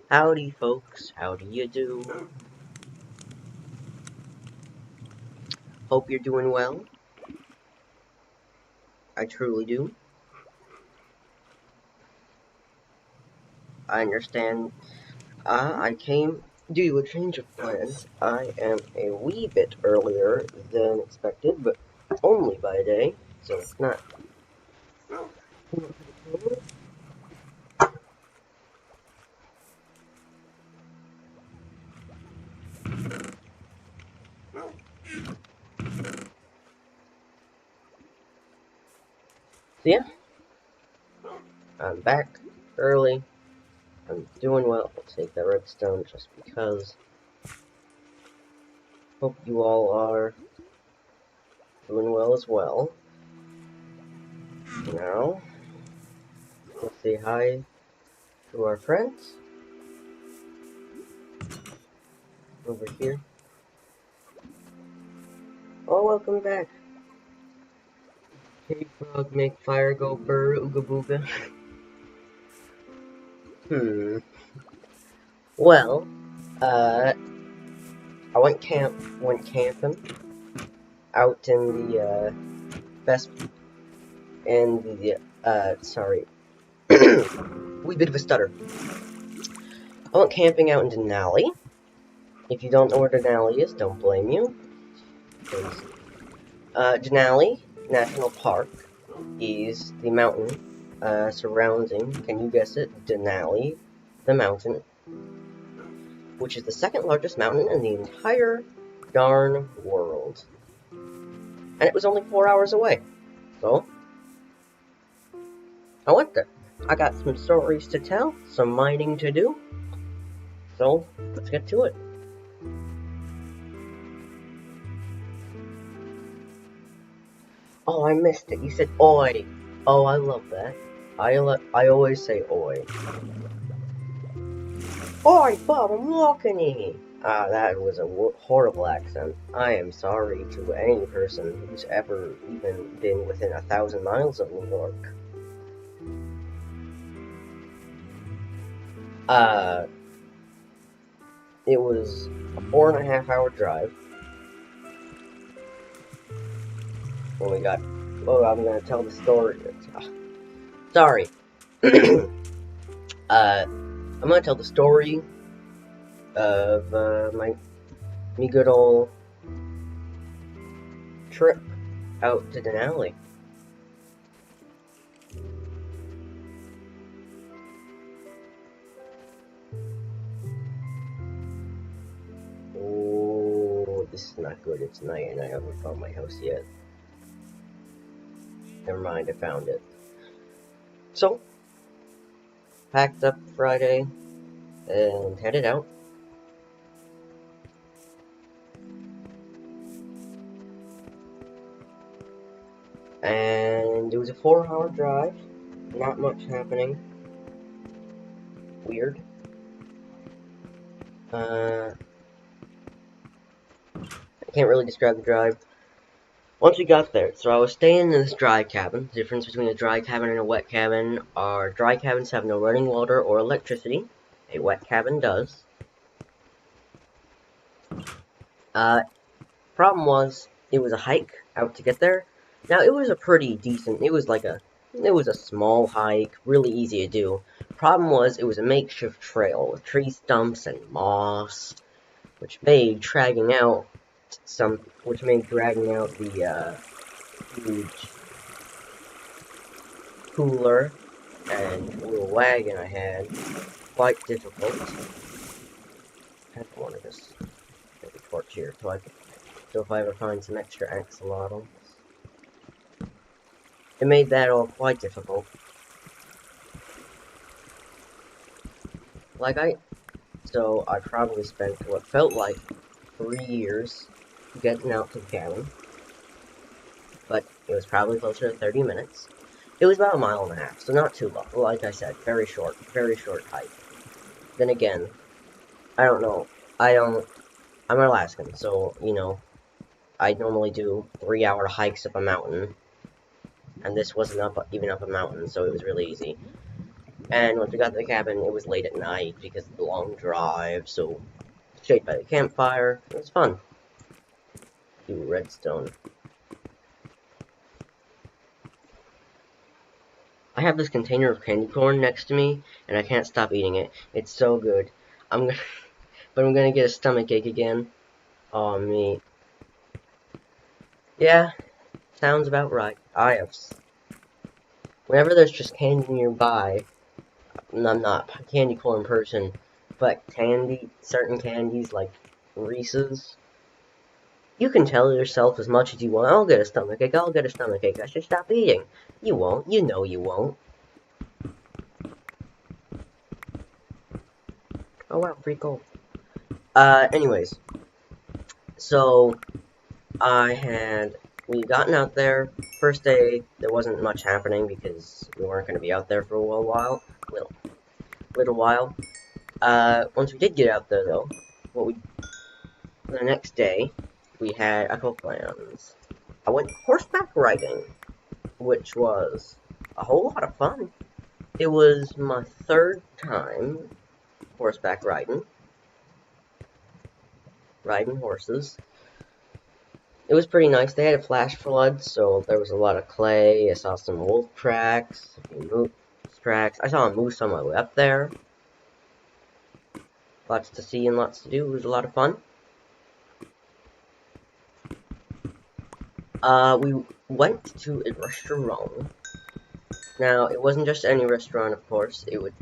Howdy, folks. How do you do? Hope you're doing well. I truly do. I understand. I came due to a change of plans. I am a wee bit earlier than expected, but only by a day, so it's not. So yeah, I'm back early. I'm doing well. I'll take that redstone just because. Hope you all are doing well as well. Now, let's say hi to our friends over here. Oh, welcome back. Cave frog make fire go burr ooga booga. Well, I went camping out in the best in the sorry, wee bit of a stutter. I went camping out in Denali. If you don't know where Denali is, don't blame you. Denali National Park is the mountain surrounding, can you guess it, Denali, the mountain, which is the second largest mountain in the entire darn world. And it was only 4 hours away. So, I went there. I got some stories to tell, some mining to do. So, let's get to it. Oh, I missed it. You said oi. Oh, I love that. I always say oi. Oi, Bob, I'm walking here. That was a horrible accent. I am sorry to any person who's ever even been within 1,000 miles of New York. It was a 4.5-hour drive. When we got, oh, I'm gonna tell the story. Sorry. I'm gonna tell the story of me good old trip out to Denali. Oh, this is not good. It's night and I haven't found my house yet. Never mind, I found it. So, packed up Friday and headed out. And it was a 4-hour drive. Not much happening. Weird. I can't really describe the drive. Once we got there, so I was staying in this dry cabin. The difference between a dry cabin and a wet cabin are dry cabins have no running water or electricity. A wet cabin does. Problem was, it was a hike out to get there. Now, it was a pretty decent, it was a small hike, really easy to do. Problem was, it was a makeshift trail with tree stumps and moss, which made dragging out the huge cooler and little wagon I had quite difficult. I have to want to just make a torch here, so if I ever find some extra axolotls. It made that all quite difficult. So I probably spent what felt like 3 years getting out to the cabin. But it was probably closer to 30 minutes. It was about 1.5 miles, so not too long. Like I said, very short hike. Then again, I don't know. I'm Alaskan, so, you know, I normally do 3-hour hikes up a mountain. And this wasn't even up a mountain, so it was really easy. And once we got to the cabin, it was late at night because of the long drive, so stayed by the campfire. It was fun. Do redstone. I have this container of candy corn next to me, and I can't stop eating it. It's so good. I'm gonna, but I'm gonna get a stomach ache again. Oh, me. Yeah, sounds about right. Whenever there's just candy nearby, and I'm not a candy corn person, but certain candies like Reese's, you can tell yourself as much as you want, I'll get a stomach ache, I'll get a stomach ache, I should stop eating. You won't, you know you won't. Oh wow, free gold. Anyways, so, we'd gotten out there. First day, there wasn't much happening because we weren't going to be out there for a little while. Once we did get out there though, the next day, we had a couple plans. I went horseback riding, which was a whole lot of fun. It was my third time horseback riding horses. It was pretty nice. They had a flash flood, so there was a lot of clay. I saw some wolf tracks, moose tracks. I saw a moose on my way up there. Lots to see and lots to do. It was a lot of fun. We went to a restaurant. Now, it wasn't just any restaurant, of course. It was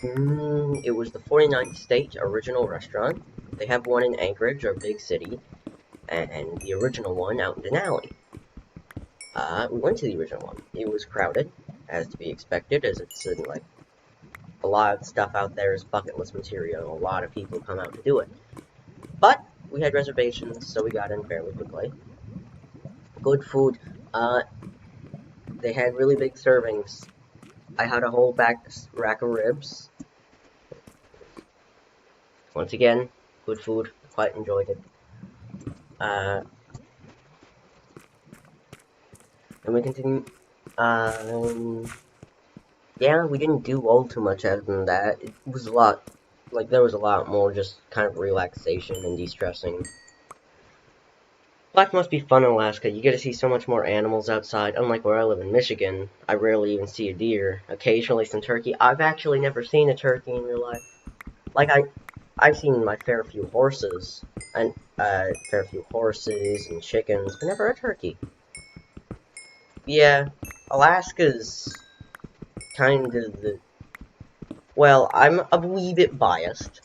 the 49th State Original Restaurant. They have one in Anchorage, our big city, and the original one out in Denali. We went to the original one. It was crowded, as to be expected, as it's like a lot of stuff out there is bucket list material. A lot of people come out to do it. But we had reservations, so we got in fairly quickly. Good food. They had really big servings. I had a whole rack of ribs. Once again, good food. Quite enjoyed it. And we continue. Yeah, we didn't do all too much other than that. It was a lot, like, there was a lot more just kind of relaxation and de-stressing. Life must be fun in Alaska. You get to see so much more animals outside. Unlike where I live in Michigan, I rarely even see a deer. Occasionally some turkey. I've actually never seen a turkey in real life. Like, I've seen my fair few horses, and, and chickens, but never a turkey. Yeah, Alaska's kind of well, I'm a wee bit biased,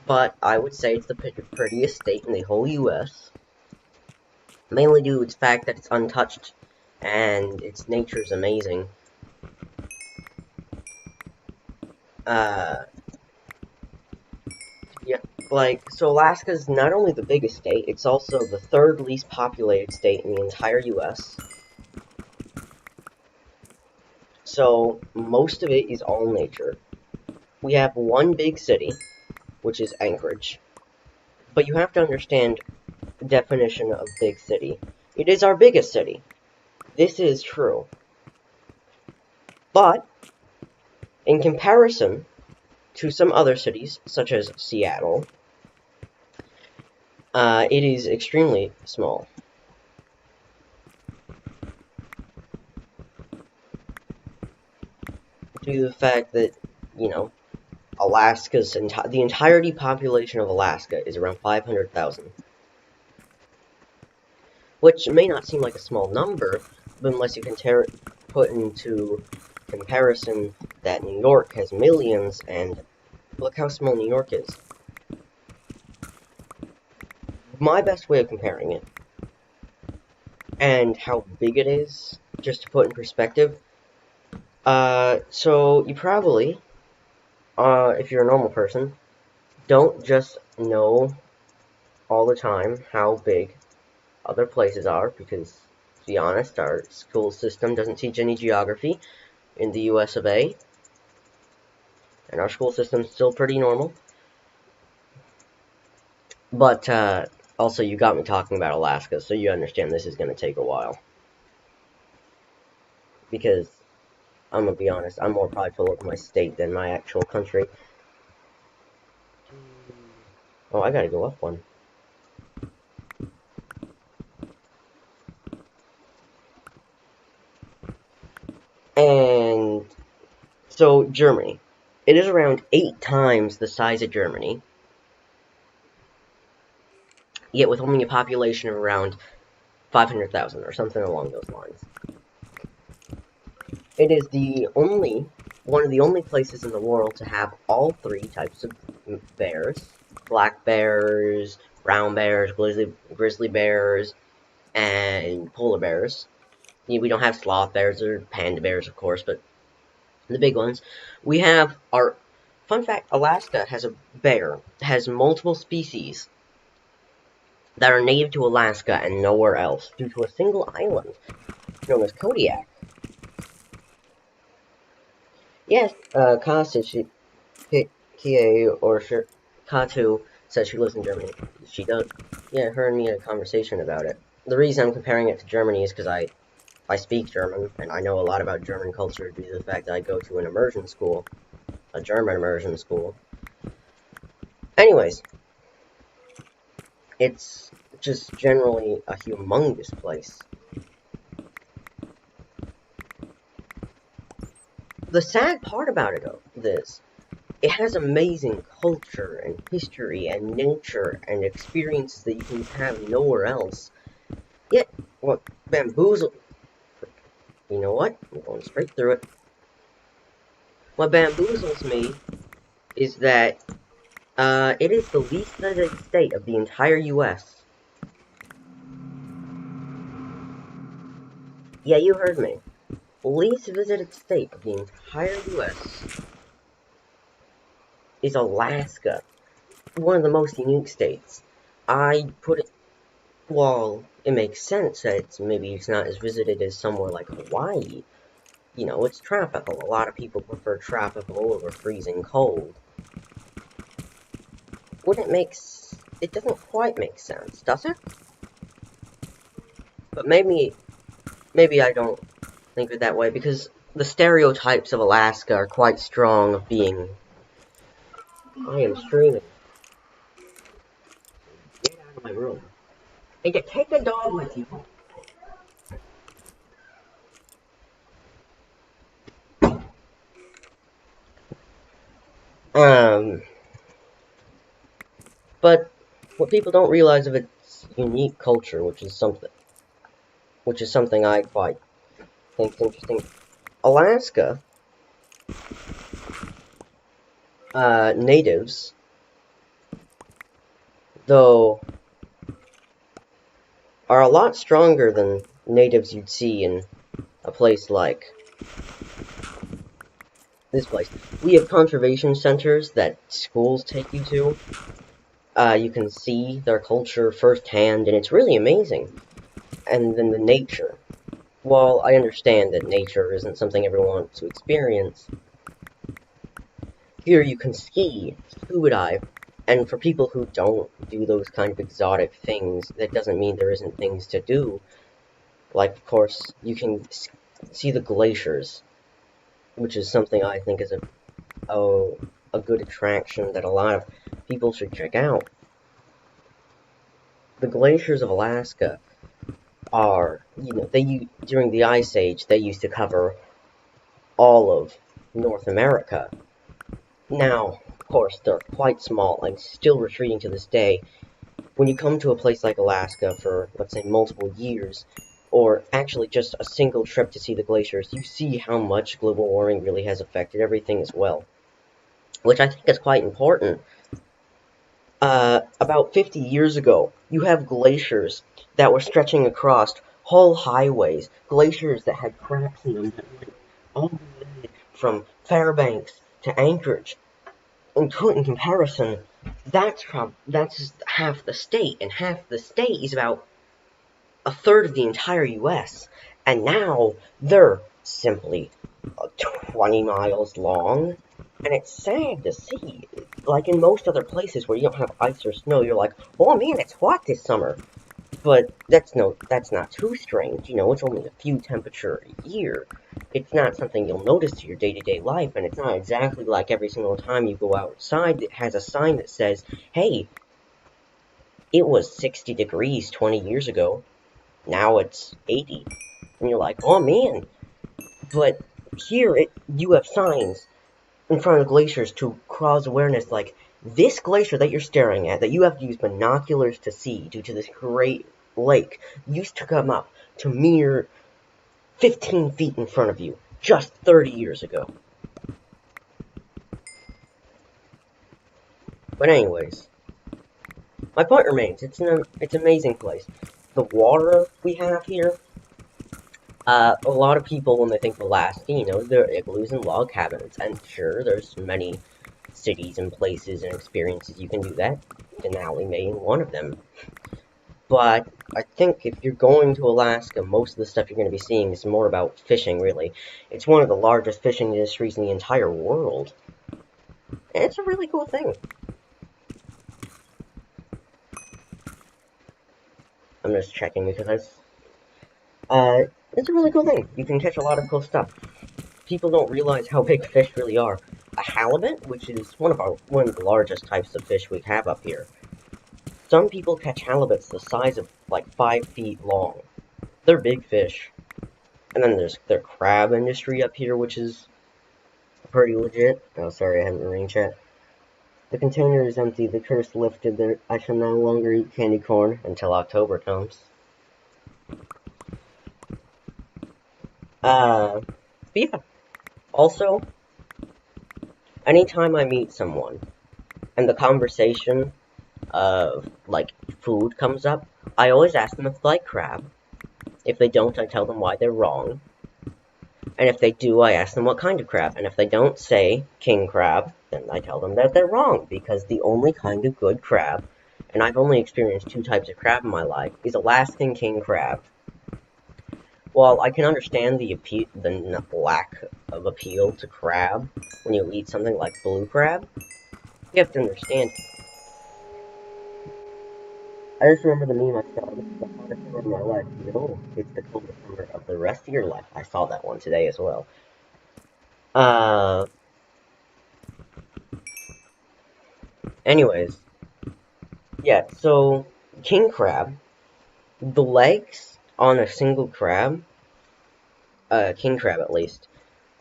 but I would say it's the prettiest state in the whole U.S., mainly due to its fact that it's untouched, and its nature is amazing. Yeah, so Alaska's not only the biggest state, it's also the third least populated state in the entire U.S., so most of it is all nature. We have one big city, which is Anchorage, but you have to understand the definition of big city. It is our biggest city. This is true. But, in comparison to some other cities, such as Seattle, it is extremely small. Due to the fact that, you know, the entirety population of Alaska is around 500,000. Which may not seem like a small number, but unless you can put into comparison that New York has millions, and look how small New York is. My best way of comparing it, and how big it is, just to put in perspective, so you probably, if you're a normal person, don't just know all the time how big other places are, because, to be honest, our school system doesn't teach any geography in the US of A, and our school system's still pretty normal. But, also, you got me talking about Alaska, so you understand this is going to take a while. Because I'm gonna be honest, I'm more prideful of my state than my actual country. Oh, I gotta go up one. And so, Germany. It is around 8 times the size of Germany, yet with only a population of around 500,000 or something along those lines. It is one of the only places in the world to have all 3 types of bears. Black bears, brown bears, grizzly bears, and polar bears. We don't have sloth bears or panda bears, of course, but the big ones. We have our fun fact: Alaska has a bear, has multiple species that are native to Alaska and nowhere else, due to a single island known as Kodiak. Yes, Kie or Katu says she lives in Germany. She does. Yeah, her and me had a conversation about it. The reason I'm comparing it to Germany is because I speak German, and I know a lot about German culture due to the fact that I go to an immersion school, a German immersion school. Anyways, it's just generally a humongous place. The sad part about it, though, is it has amazing culture and history and nature and experiences that you can have nowhere else. Yet, what bamboozles... You know what? I'm going straight through it. What bamboozles me is that it is the least visited state of the entire U.S. Yeah, you heard me. Least visited state of the entire U.S. is Alaska. One of the most unique states. I put it... Well, it makes sense that maybe it's not as visited as somewhere like Hawaii. You know, it's tropical. A lot of people prefer tropical over freezing cold. Wouldn't it make... It doesn't quite make sense, does it? But maybe I don't think of it that way, because the stereotypes of Alaska are quite strong of being... I am streaming. Get out of my room. And to take a dog with you. But what people don't realize of its unique culture, which is something I quite think is interesting. Alaska, natives, though, are a lot stronger than natives you'd see in a place like this place. We have conservation centers that schools take you to. You can see their culture firsthand, and it's really amazing. And then the nature. While I understand that nature isn't something everyone wants to experience, here you can ski, scuba dive, and for people who don't do those kind of exotic things, that doesn't mean there isn't things to do. Like, of course, you can see the glaciers, which is something I think is a good attraction that a lot of people should check out. The glaciers of Alaska are, during the Ice Age, they used to cover all of North America. Now, of course, they're quite small and still retreating to this day. When you come to a place like Alaska for, let's say, multiple years, or actually just a single trip to see the glaciers, you see how much global warming really has affected everything as well. Which I think is quite important. About 50 years ago, you have glaciers that were stretching across whole highways, glaciers that had cracks in them that went all the way from Fairbanks to Anchorage. In comparison, that's half the state, and half the state is about a third of the entire U.S., and now they're simply 20 miles long, and it's sad to see. Like in most other places where you don't have ice or snow, you're like, oh man, it's hot this summer. But that's not too strange, it's only a few temperature a year. it's not something you'll notice to your day-to-day life, and it's not exactly like every single time you go outside that has a sign that says, hey, it was 60 degrees 20 years ago, now it's 80. And you're like, oh man. But here, you have signs in front of glaciers to cause awareness, like, this glacier that you're staring at, that you have to use binoculars to see due to this great lake, used to come up to mere 15 feet in front of you just 30 years ago. But anyways, my point remains, it's an amazing place. The water we have here, a lot of people, when they think of Alaska, you know, they're igloos and log cabins, and sure, there's many cities and places and experiences you can do that. Denali being one of them. But I think if you're going to Alaska, most of the stuff you're going to be seeing is more about fishing, really. It's one of the largest fishing industries in the entire world. And it's a really cool thing. I'm just checking because it's a really cool thing. You can catch a lot of cool stuff. People don't realize how big fish really are. A halibut, which is one of the largest types of fish we have up here. Some people catch halibuts the size of like 5 feet long. They're big fish. And then there's their crab industry up here, which is pretty legit. Oh, sorry, I haven't been reading chat. The container is empty. The curse lifted. I shall no longer eat candy corn until October comes. But yeah. Also, anytime I meet someone, and the conversation of, like, food comes up, I always ask them if they like crab. If they don't, I tell them why they're wrong. And if they do, I ask them what kind of crab. And if they don't say king crab, then I tell them that they're wrong, because the only kind of good crab, and I've only experienced 2 types of crab in my life, is Alaskan king crab. While I can understand the lack of appeal to crab when you eat something like blue crab, you have to understand. I just remember the meme I saw, this is the hottest summer of my life. No, it's the coldest summer of the rest of your life. I saw that one today as well. Anyways. Yeah, so, king crab, the legs on a single crab, king crab at least,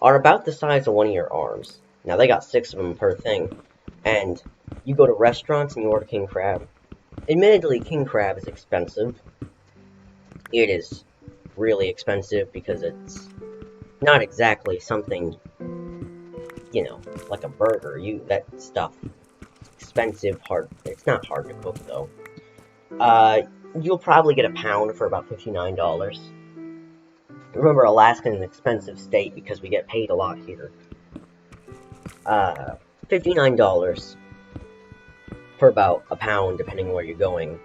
are about the size of one of your arms. Now, they got 6 of them per thing, and you go to restaurants and you order king crab. Admittedly, king crab is expensive. It is really expensive because it's not exactly something, you know, like a burger. That stuff, expensive, it's not hard to cook, though. You'll probably get a pound for about $59. Remember, Alaska is an expensive state because we get paid a lot here. $59 for about a pound, depending on where you're going.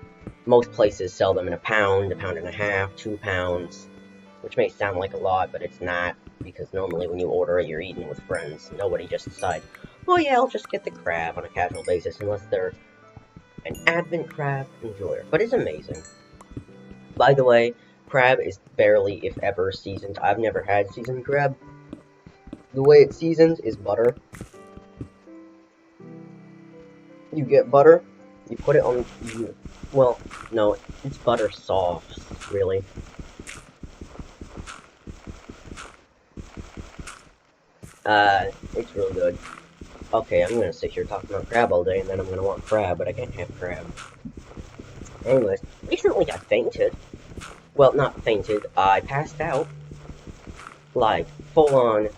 Most places sell them in a pound and a half, 2 pounds, which may sound like a lot, but it's not, because normally when you order it, you're eating with friends. Nobody just decides, oh yeah, I'll just get the crab on a casual basis, unless they're an avid crab enjoyer. But it's amazing. By the way, crab is barely, if ever, seasoned. I've never had seasoned crab. The way it's seasoned is butter. You get butter, you put it on, well, no, it's butter sauce, really. It's really good. Okay, I'm gonna sit here talking about crab all day, and then I'm gonna want crab, but I can't have crab. Anyways, recently I fainted. Well, not fainted, I passed out. Like, full on,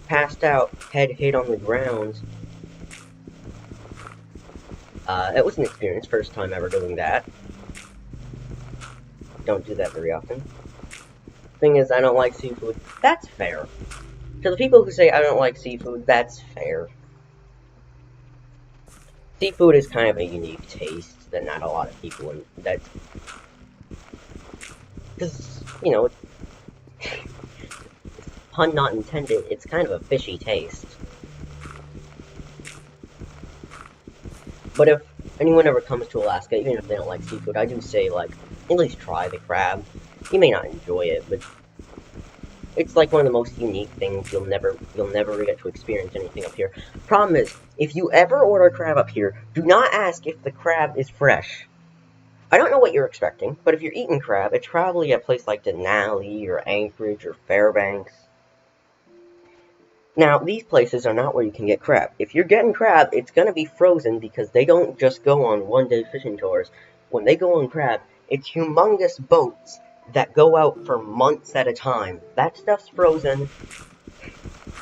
passed out, head hit on the ground. It was an experience, first time ever doing that. Don't do that very often. Thing is, I don't like seafood. That's fair. To the people who say I don't like seafood, that's fair. Seafood is kind of a unique taste that not a lot of people, because, you know, pun not intended, it's kind of a fishy taste. But if anyone ever comes to Alaska, even if they don't like seafood, I do say, like, at least try the crab. You may not enjoy it, but It's like one of the most unique things. You'll never get to experience anything up here. Problem is, if you ever order crab up here, do not ask if the crab is fresh. I don't know what you're expecting, but if you're eating crab, it's probably a place like Denali or Anchorage or Fairbanks. Now, these places are not where you can get crab. If you're getting crab, it's going to be frozen because they don't just go on one-day fishing tours. When they go on crab, it's humongous boats that go out for months at a time. That stuff's frozen.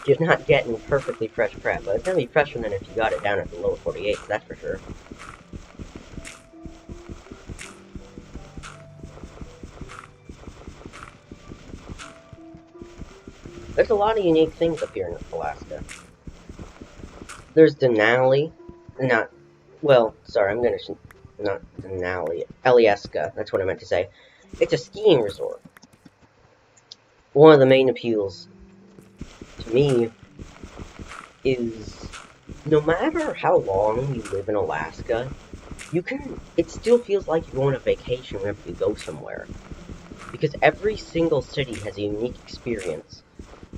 You're not getting perfectly fresh crab, but it's going to be fresher than if you got it down at the lower 48, that's for sure. There's a lot of unique things up here in Alaska. There's Denali, not Denali, Alyeska, that's what I meant to say. It's a skiing resort. One of the main appeals to me is no matter how long you live in Alaska, it still feels like you're on a vacation whenever you go somewhere. Because every single city has a unique experience.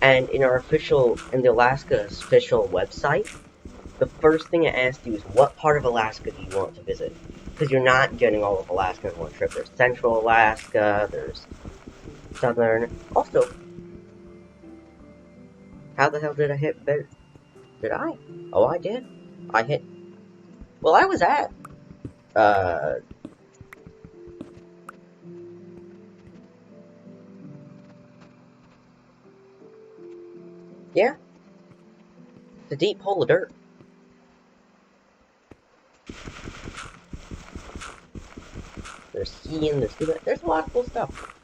And in the Alaska's official website, the first thing it asks you is what part of Alaska do you want to visit? Because you're not getting all of Alaska in one trip. There's Central Alaska, there's Southern. Also, how the hell did I hit better? Did I? Oh, I did. I hit. Well, I was at. Yeah. It's a deep hole of dirt. There's skiing, there's a lot of cool stuff.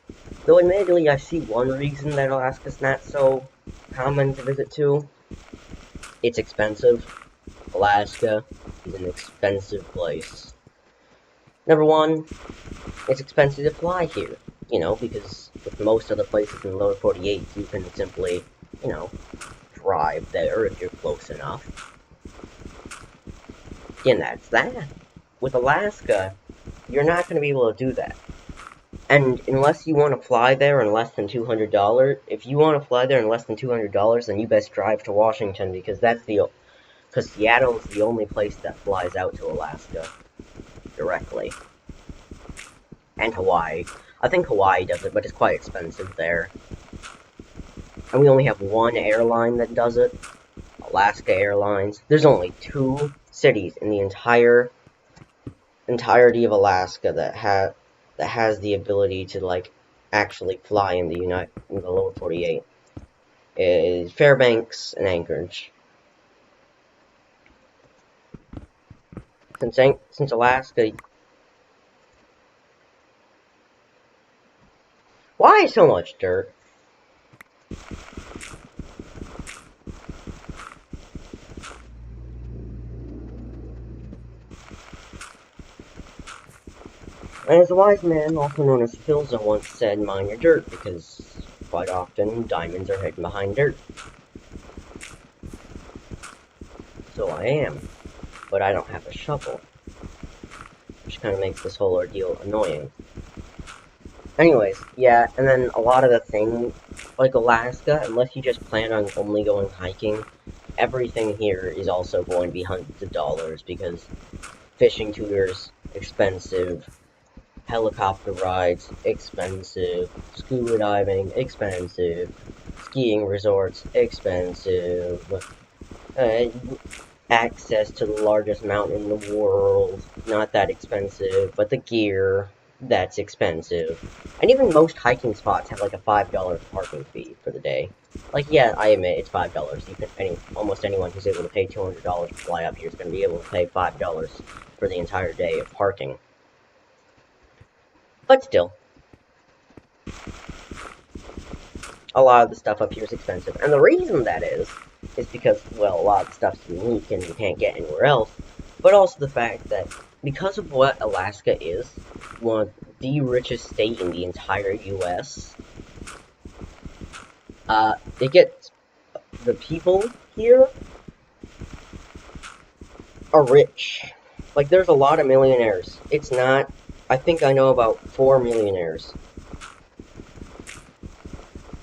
Though admittedly, I see one reason that Alaska's not so common to visit to. It's expensive. Alaska is an expensive place. Number one, it's expensive to fly here. You know, because with most other places in the lower 48, you can simply, drive there if you're close enough. And that's that. With Alaska, you're not going to be able to do that. And unless you want to fly there in less than $200, if you want to fly there in less than $200, then you best drive to Washington because Seattle's the only place that flies out to Alaska directly. And Hawaii. I think Hawaii does it, but it's quite expensive there. And we only have one airline that does it. Alaska Airlines. There's only 2 cities in the entirety of Alaska that has the ability to actually fly in the lower 48. Is Fairbanks and Anchorage. Since Alaska. Why so much dirt? As a wise man, also known as Philza, once said, mind your dirt, because quite often diamonds are hidden behind dirt. So I am, but I don't have a shovel, which kind of makes this whole ordeal annoying. Anyways, yeah, and then a lot of the things, like Alaska, unless you just plan on only going hiking, everything here is also going to be hundreds of dollars, because fishing tours, expensive, helicopter rides, expensive, scuba diving, expensive, skiing resorts, expensive, access to the largest mountain in the world, not that expensive, but the gear, that's expensive. And even most hiking spots have like a $5 parking fee for the day. Yeah, I admit, it's $5. Almost anyone who's able to pay $200 to fly up here is going to be able to pay $5 for the entire day of parking. But still, a lot of the stuff up here is expensive. And the reason that is because, well, a lot of the stuff's unique and you can't get anywhere else, but also the fact that because of what Alaska is, one of the richest states in the entire U.S., the people here are rich. There's a lot of millionaires. I think I know about 4 millionaires.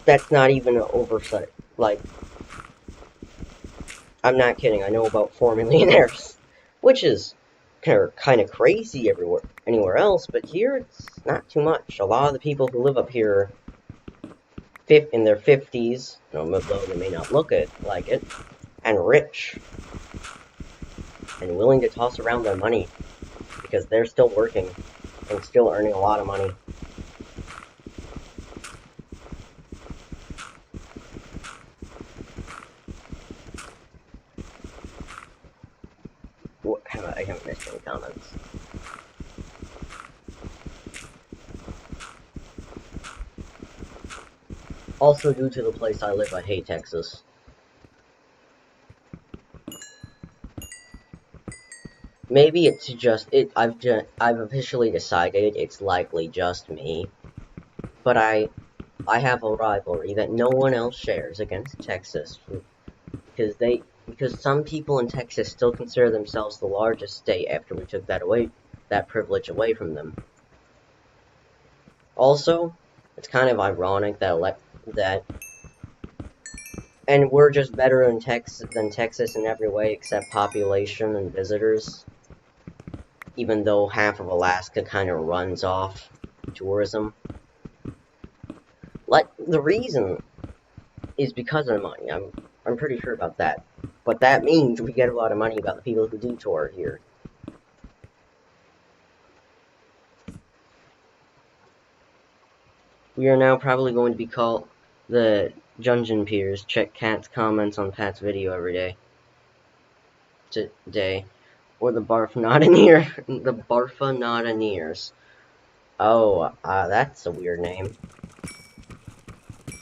That's not even an oversight. Like, I'm not kidding. I know about 4 millionaires, which is kind of crazy anywhere else, but here it's not too much. A lot of the people who live up here in their 50s, although they may not look like it, and rich, and willing to toss around their money because they're still working and still earning a lot of money. I haven't missed any comments. Also, due to the place I live, I hate Texas. Maybe it's just I've officially decided it's likely just me, but I have a rivalry that no one else shares against Texas because some people in Texas still consider themselves the largest state after we took that privilege away from them. Also, it's kind of ironic that and we're just better than Texas in every way except population and visitors, even though half of Alaska kind of runs off tourism. Like, the reason is because of money. I'm pretty sure about that. But that means we get a lot of money about the people who do tour here. We are now probably going to be called the Junjin Peers. Check Cat's comments on Pat's video every day. Today. Or the Barfanadoneer. The Barfanadoneers. Oh, that's a weird name.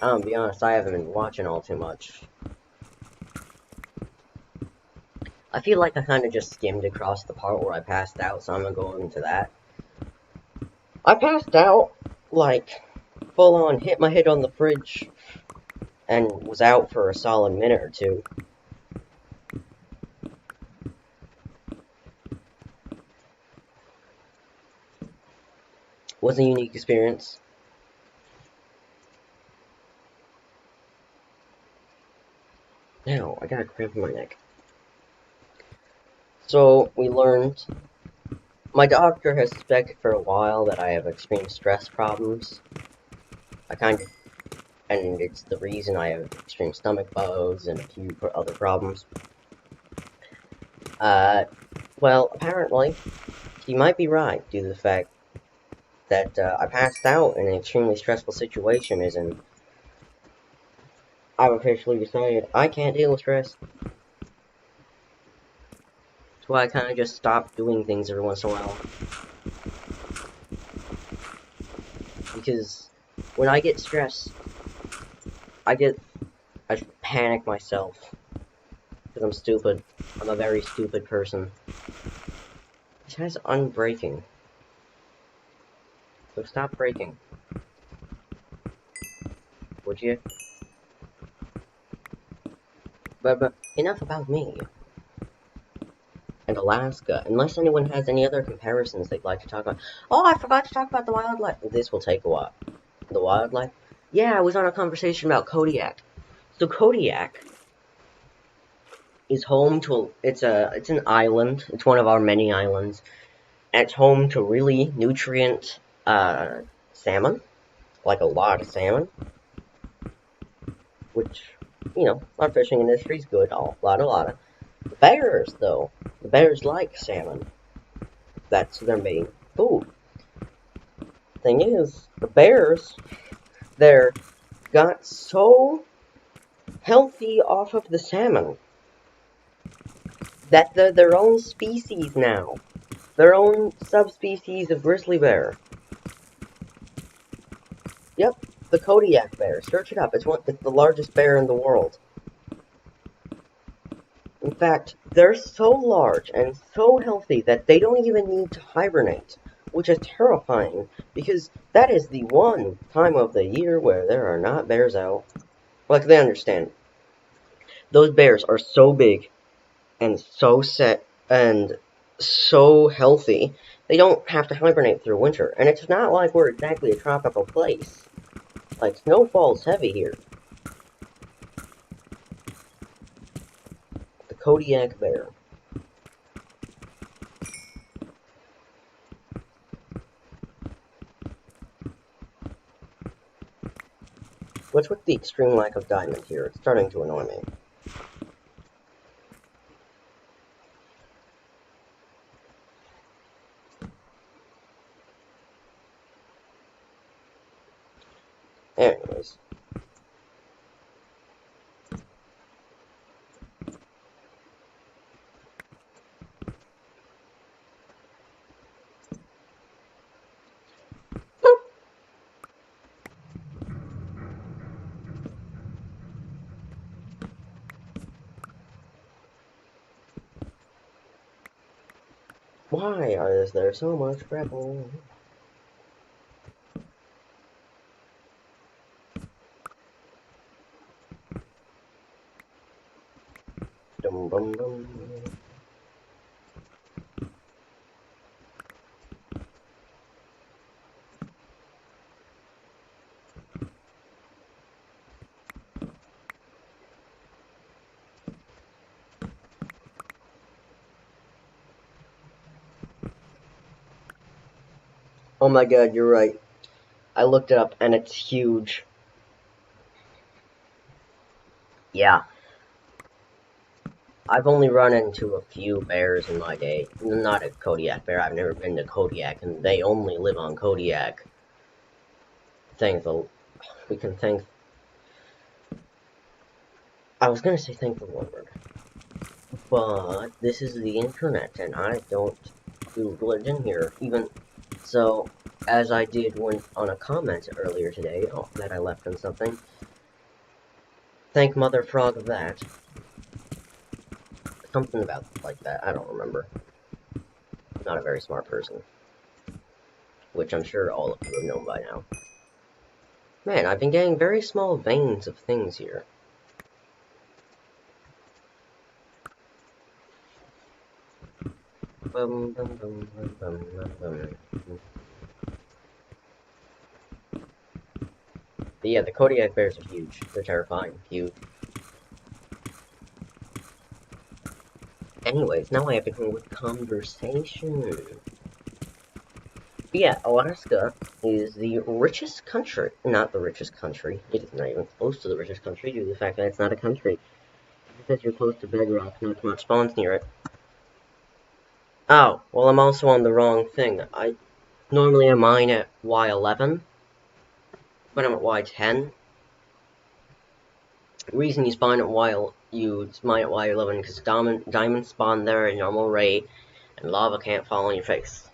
To be honest, I haven't been watching all too much. I feel like I kind of just skimmed across the part where I passed out, so I'm gonna go into that. I passed out, like, full on, hit my head on the fridge, and was out for a solid minute or two. Was a unique experience. Now, I got a cramp in my neck. So, we learned... My doctor has suspected for a while that I have extreme stress problems. And it's the reason I have extreme stomach bugs and a few other problems. Well, apparently, he might be right due to the fact that I passed out in an extremely stressful situation, I've officially decided I can't deal with stress. That's why I kind of just stop doing things every once in a while. Because when I get stressed, I panic myself. Because I'm stupid. I'm a very stupid person. It has unbreaking. So stop breaking. Would you? But enough about me. And Alaska. Unless anyone has any other comparisons they'd like to talk about. Oh, I forgot to talk about the wildlife. This will take a while. The wildlife? Yeah, I was on a conversation about Kodiak. So Kodiak is home to it's an island. It's one of our many islands. And it's home to really nutrient salmon. Like a lot of salmon. Which, you know, our fishing industry's good, a lot of. The bears, though. The bears like salmon. That's their main food. Thing is, the bears, they're got so healthy off of the salmon that they're their own species now. Their own subspecies of grizzly bear. Yep, the Kodiak bear. Search it up. It's the largest bear in the world. In fact, they're so large and so healthy that they don't even need to hibernate, which is terrifying, because that is the one time of the year where there are not bears out. Like, they understand. Those bears are so big and so set and so healthy, they don't have to hibernate through winter. And it's not like we're exactly a tropical place. Like, snowfall's heavy here. The Kodiak Bear. What's with the extreme lack of diamond here? It's starting to annoy me. Anyways. Why is there so much gravel? Dum dum dum. Oh my god, you're right. I looked it up and it's huge. Yeah. I've only run into a few bears in my day. Not a Kodiak bear, I've never been to Kodiak, and they only live on Kodiak. We can thank... I was gonna say thank the Lord. But this is the internet, and I don't Google it in here. Even so, as I did on a comment earlier today, that I left on something. Thank Mother Frog of that. Something about like that, I don't remember. I'm not a very smart person. Which I'm sure all of you have known by now. Man, I've been getting very small veins of things here. Bum, bum, bum, bum, bum, bum. But yeah, the Kodiak bears are huge. They're terrifying. Huge. Anyways, now I have to go with conversation. But yeah, Alaska is the richest country. Not the richest country. It is not even close to the richest country due to the fact that it's not a country. Because you're close to bedrock, not too much spawns near it. Oh, well I'm also on the wrong thing. Normally I mine at Y11, but I'm at Y10. The reason you mine at Y11 because diamonds spawn there at a normal rate, and lava can't fall on your face.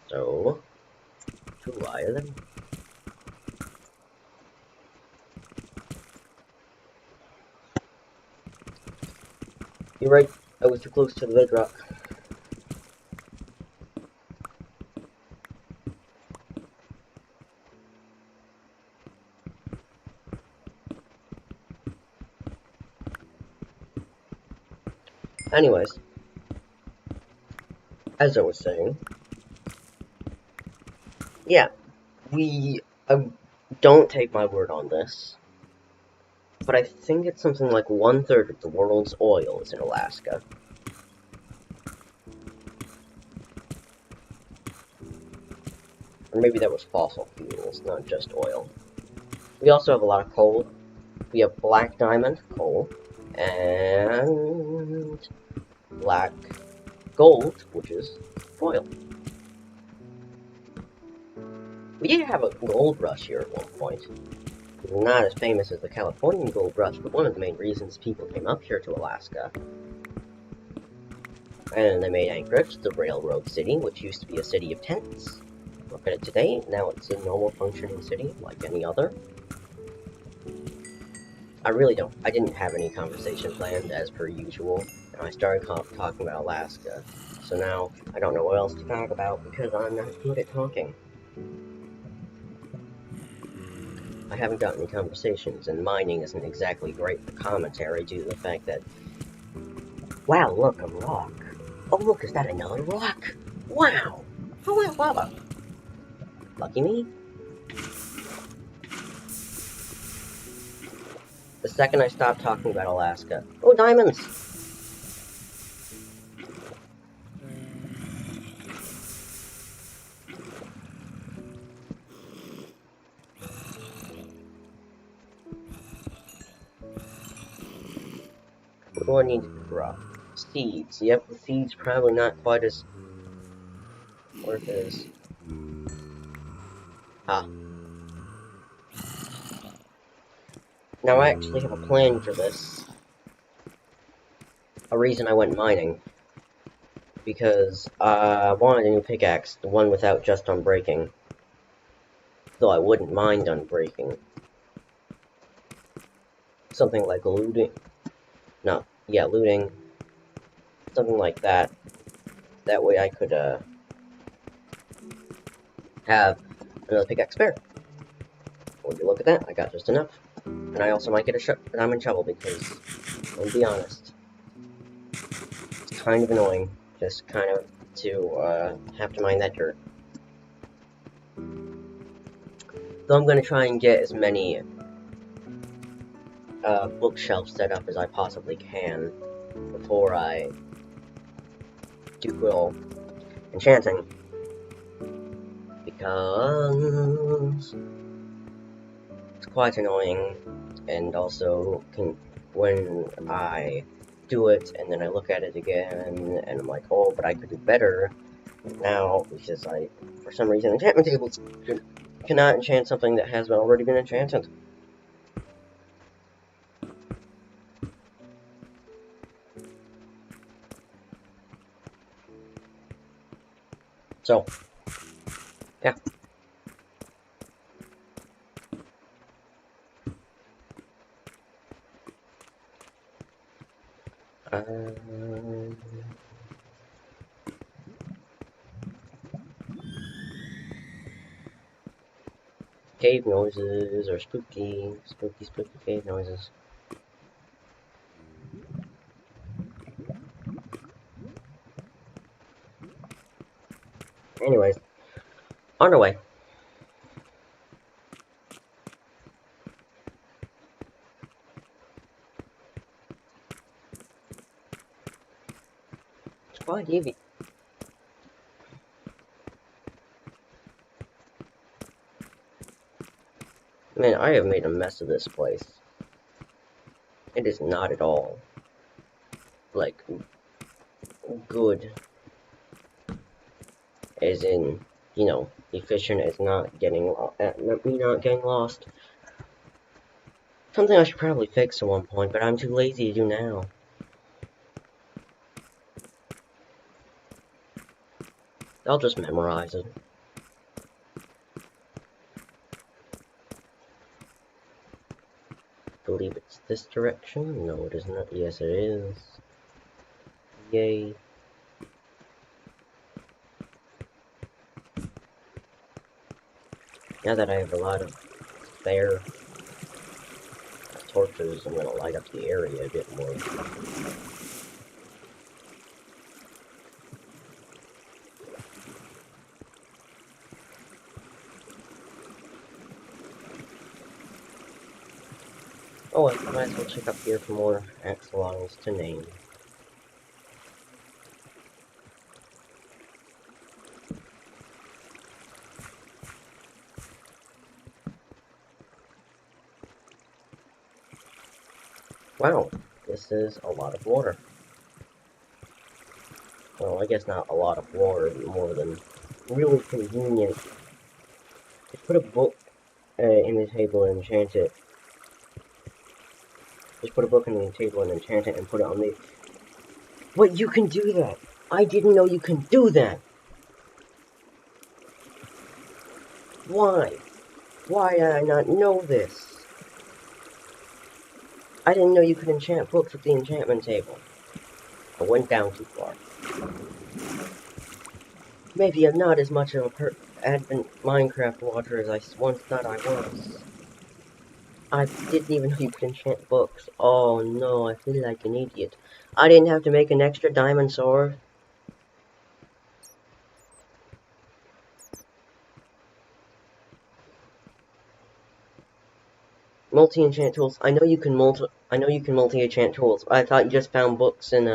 So, to Y11. You're right, I was too close to the bedrock. Anyways, as I was saying, yeah, don't take my word on this, but I think it's something like 1/3 of the world's oil is in Alaska. Or maybe that was fossil fuels, not just oil. We also have a lot of coal. We have black diamond, coal, and black gold, which is oil. We did have a gold rush here at one point. Not as famous as the Californian gold rush, but one of the main reasons people came up here to Alaska. And they made Anchorage the railroad city, which used to be a city of tents. Look at it today, now it's a normal functioning city, like any other. I didn't have any conversation planned as per usual, and I started talking about Alaska. So now, I don't know what else to talk about because I'm not good at talking. I haven't got any conversations, and mining isn't exactly great for commentary due to the fact that... Wow, look, a rock. Oh look, is that another rock? Wow! Oh wow, lava! Lucky me. The second I stop talking about Alaska. Oh, diamonds! What do I need to drop? Seeds. Yep, the seeds probably not quite as worth as... Ah. Now I actually have a plan for this. A reason I went mining. Because I wanted a new pickaxe, the one without just unbreaking. Though I wouldn't mind unbreaking. Something like looting. No, yeah, looting. Something like that. That way I could, have another pickaxe spare. Would you look at that? I got just enough. And I also might get a diamond shovel because, I'll be honest, it's kind of annoying just kind of to have to mine that dirt. Though I'm going to try and get as many bookshelves set up as I possibly can before I do go enchanting. Because it's quite annoying, and also when I do it and then I look at it again and I'm like, oh, but I could do better now because I, for some reason, enchantment tables cannot enchant something that has already been enchanted. So, yeah. Cave noises are spooky, spooky, spooky cave noises. Anyways, on our way. It's quite heavy. Man, I have made a mess of this place. It is not at all, like, good. As in, you know, efficient as not getting me not getting lost. Something I should probably fix at one point, but I'm too lazy to do now. I'll just memorize it. I believe it's this direction. No, it is not. Yes, it is. Yay. Now that I have a lot of spare torches, I'm gonna light up the area a bit more. Oh, I might as well check up here for more axolotls to name. Wow, this is a lot of water. Well, I guess not a lot of water, more than really convenient. Just put a book in the table and enchant it. Just put a book in the table and enchant it and put it on the... What, you can do that! I didn't know you can do that! Why? Why did I not know this? I didn't know you could enchant books with the enchantment table. I went down too far. Maybe I'm not as much of a advent Minecraft watcher as I once thought I was. I didn't even know you could enchant books. Oh no, I feel like an idiot. I didn't have to make an extra diamond sword. Multi-enchant tools. I know you can multi-enchant tools. I thought you just found books in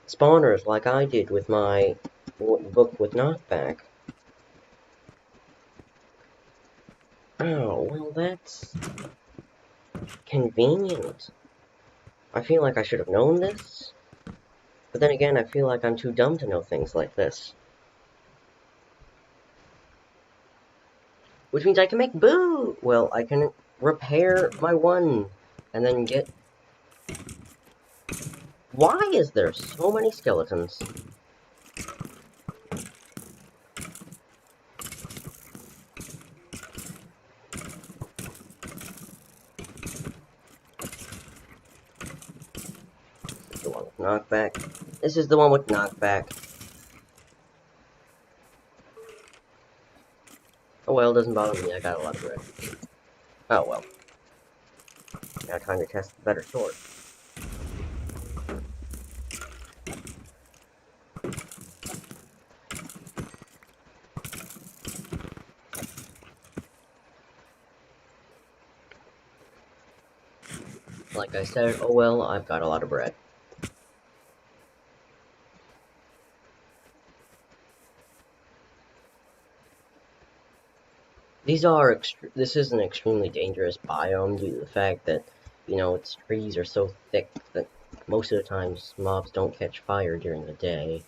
spawners like I did with my book with knockback. Oh, well, that's convenient. I feel like I should have known this, but then again, I feel like I'm too dumb to know things like this. Which means I can make boo! Well, I can repair my one, and then get... Why is there so many skeletons? The one with knockback. This is the one with knockback. Oh well, it doesn't bother me, I got a lot of bread. Oh well. Now time to test the better sword. Like I said, oh well, I've got a lot of bread. This is an extremely dangerous biome due to the fact that, you know, its trees are so thick that most of the times mobs don't catch fire during the day.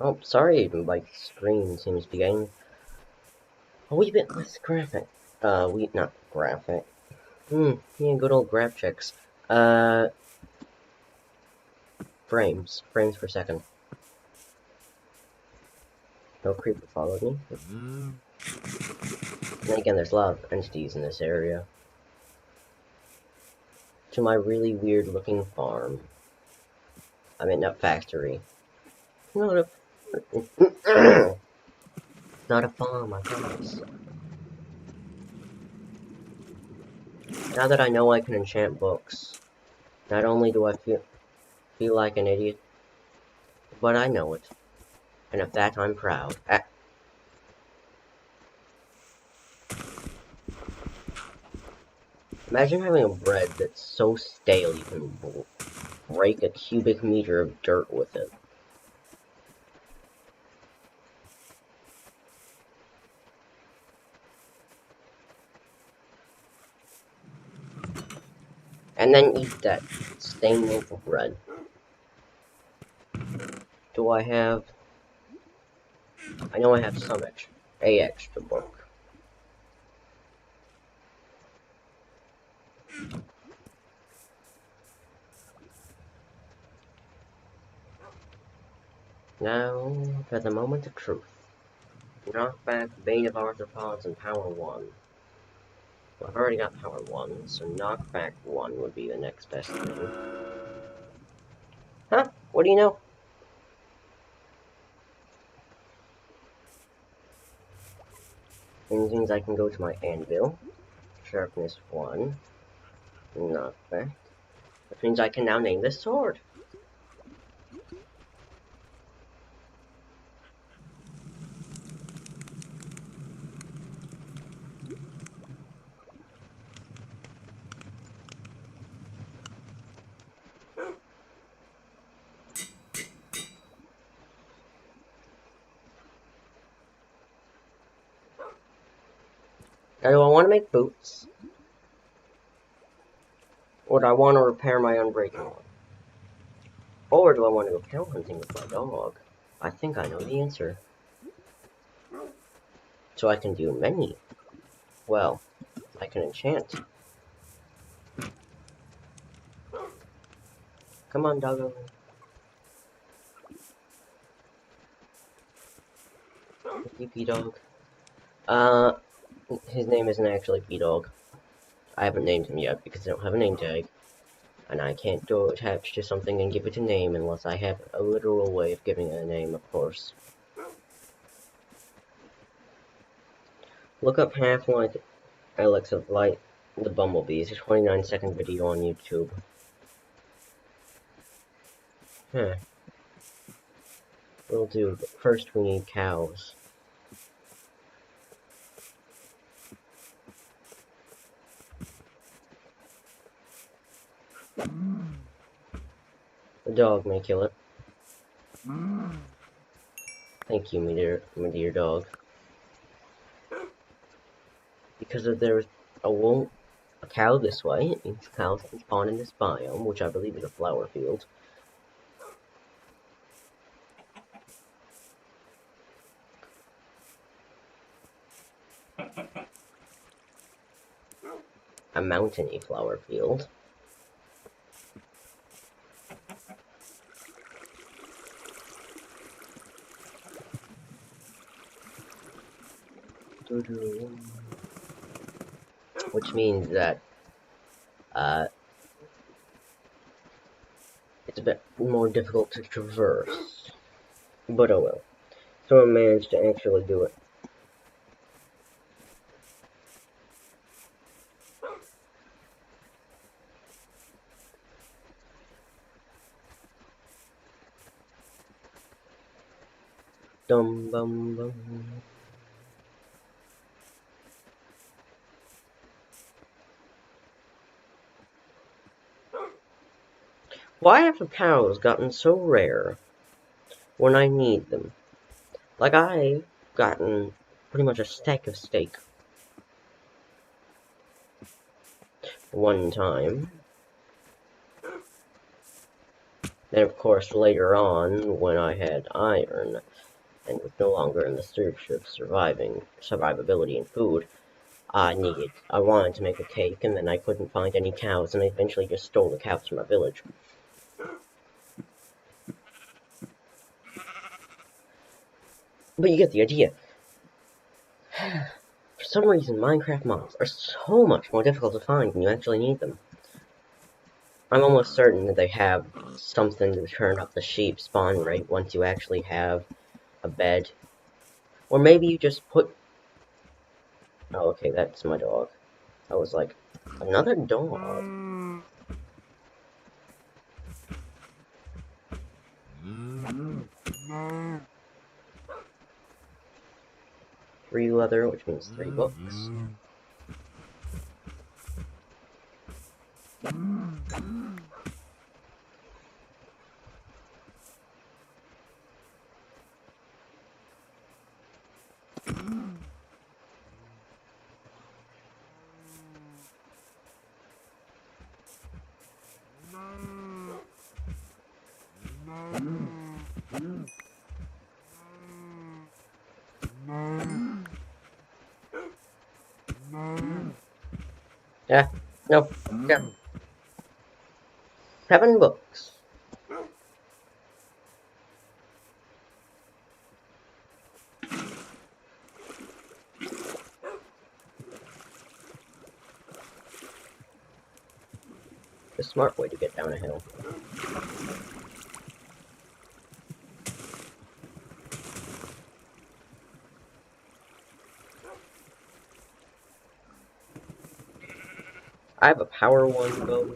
Oh, sorry, my screen seems to be getting a wee bit less graphic. Not graphic. Yeah, good old graph checks. Frames per second. No creeper followed me. And again, there's a lot of entities in this area. To my really weird looking farm. I mean, not factory. Not a... not a farm, I promise. Now that I know I can enchant books, not only do I feel like an idiot, but I know it. And of that I'm proud. Imagine having a bread that's so stale you can break a cubic meter of dirt with it. And then eat that stained loaf of bread. Do I have... I know I have some extra book. Now, for the moment of truth. Knockback, Bane of Arthropods, and Power 1. Well, I've already got Power 1, so Knockback 1 would be the next best thing. Huh? What do you know? It means I can go to my anvil. Sharpness 1. Knockback. Which means I can now name this sword. Now, do I want to make boots? Or do I want to repair my unbreaking one? Or do I want to go cow hunting with my dog? I think I know the answer. So I can do many. Well, I can enchant. Come on, doggo. P-Dog. His name isn't actually P-Dog. I haven't named him yet because I don't have a name tag. And I can't go attach to something and give it a name unless I have a literal way of giving it a name, of course. Look up Half-Life Alex of Light the Bumblebee. It's a 29-second video on YouTube. Huh. Will do, but first we need cows. The dog may kill it. Thank you, my dear dog. Because if there's a cow this way, it means cows can spawn in this biome, which I believe is a flower field. A mountainy flower field. Which means that it's a bit more difficult to traverse. But oh well. Someone managed to actually do it. Dum bum bum. Why have the cows gotten so rare when I need them? Like, I've gotten pretty much a stack of steak one time. Then, of course, later on, when I had iron, and was no longer in the search of survivability and food, I wanted to make a cake, and then I couldn't find any cows, and I eventually just stole the cows from my village. But you get the idea. For some reason, Minecraft mobs are so much more difficult to find when you actually need them. I'm almost certain that they have something to turn up the sheep spawn rate once you actually have a bed. Or maybe you just put... Oh, okay, that's my dog. I was like, another dog? Three leather, which means 3 books. Yeah, no, yeah. 7 books. The smart way to get down a hill. I have a power 1 bow,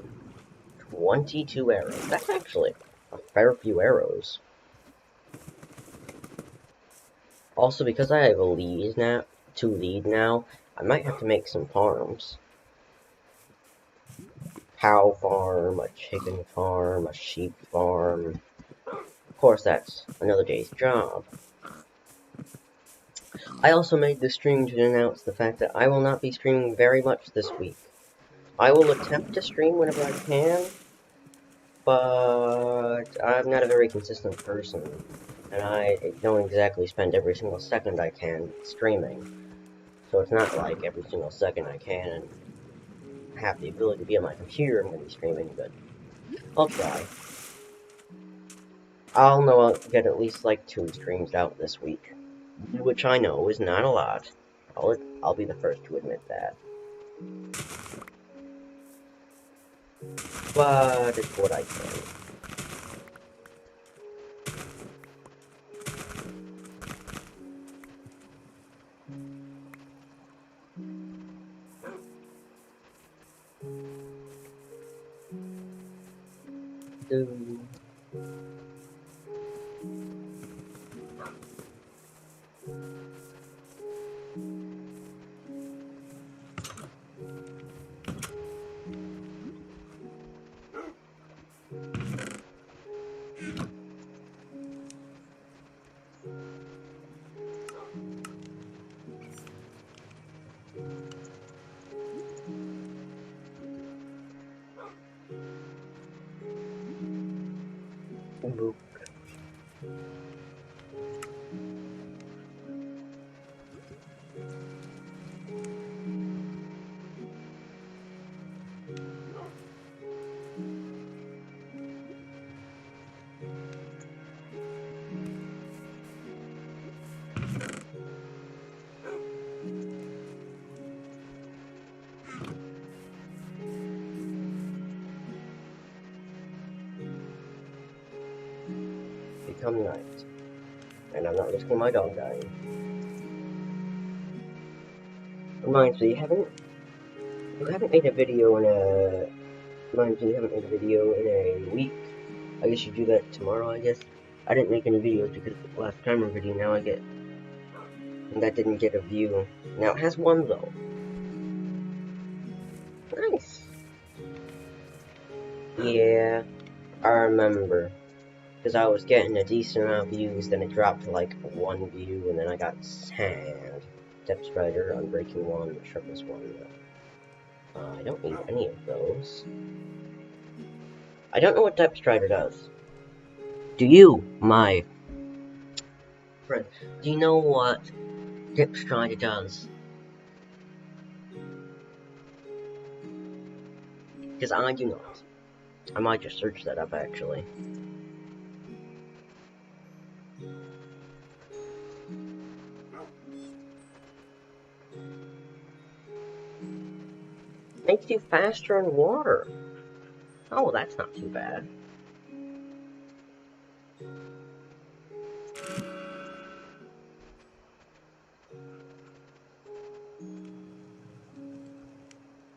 22 arrows. That's actually a fair few arrows. Also, because I have a lead now, 2 lead now, I might have to make some farms. Cow farm, a chicken farm, a sheep farm. Of course, that's another day's job. I also made this stream to announce the fact that I will not be streaming very much this week. I will attempt to stream whenever I can, but I'm not a very consistent person, and I don't exactly spend every single second I can streaming. So it's not like every single second I can and have the ability to be on my computer I'm going to be streaming, but I'll try. I'll know I'll get at least like 2 streams out this week, which I know is not a lot. I'll be the first to admit that. But it's what I can. Boop. Become night. And I'm not risking my dog dying. Reminds me, you haven't made a video in a... Reminds me, you haven't made a video in a week. I guess you do that tomorrow, I guess. I didn't make any videos because the last timer video, now I get... And that didn't get a view. Now it has one, though. Nice. Yeah, I remember. Because I was getting a decent amount of views, then it dropped to like 1 view, and then I got sand. Depth Strider, Unbreaking 1, Sharpness 1. I don't need any of those. I don't know what Depth Strider does. Do you, my friend, do you know what Depth Strider does? Because I do not. I might just search that up, actually. Makes you faster in water. Oh, that's not too bad.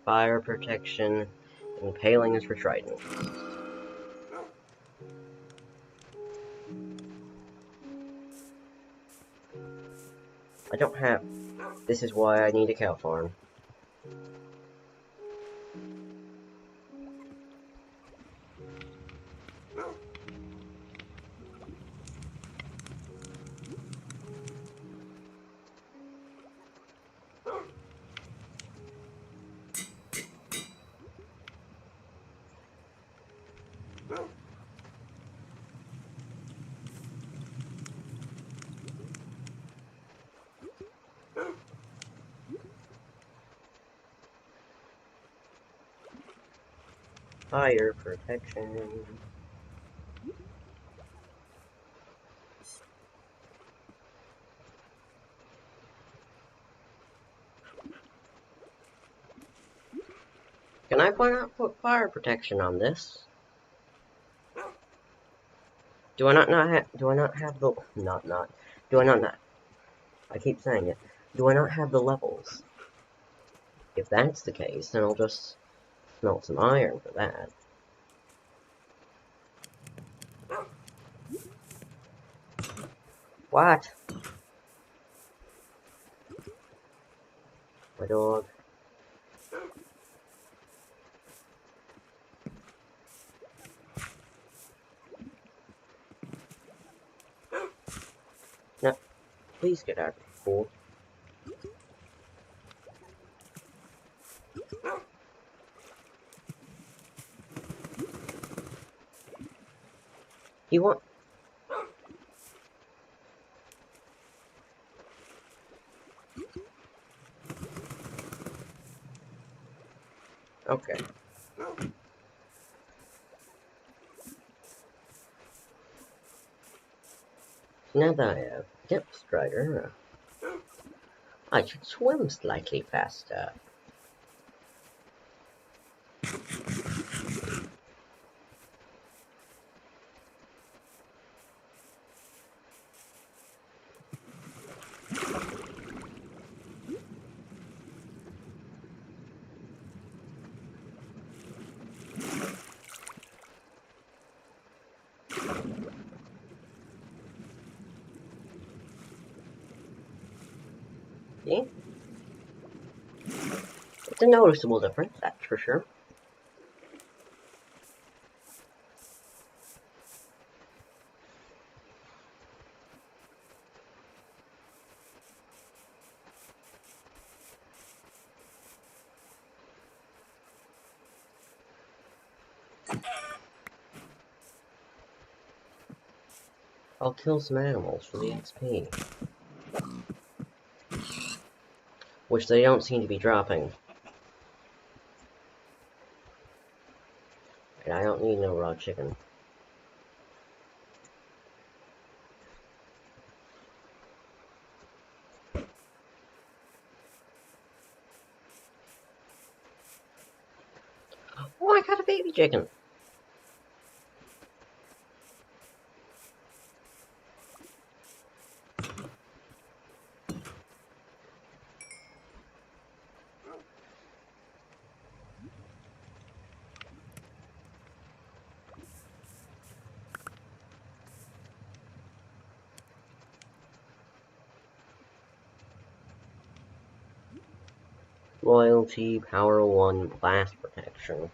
Fire protection. Impaling is for Trident. I don't have... This is why I need a cow farm. Fire protection. Can I put fire protection on this? Do I not have the I keep saying it. Do I not have the levels? If that's the case, then I'll just smelt some iron for that. What? My dog. No, please get out of the pool. You want... Okay. Now that I have Depth Strider, I should swim slightly faster. See? It's a noticeable difference, that's for sure. I'll kill some animals for the XP. Which they don't seem to be dropping. And I don't need no raw chicken. Oh, I got a baby chicken! Loyalty, Power 1, Blast Protection.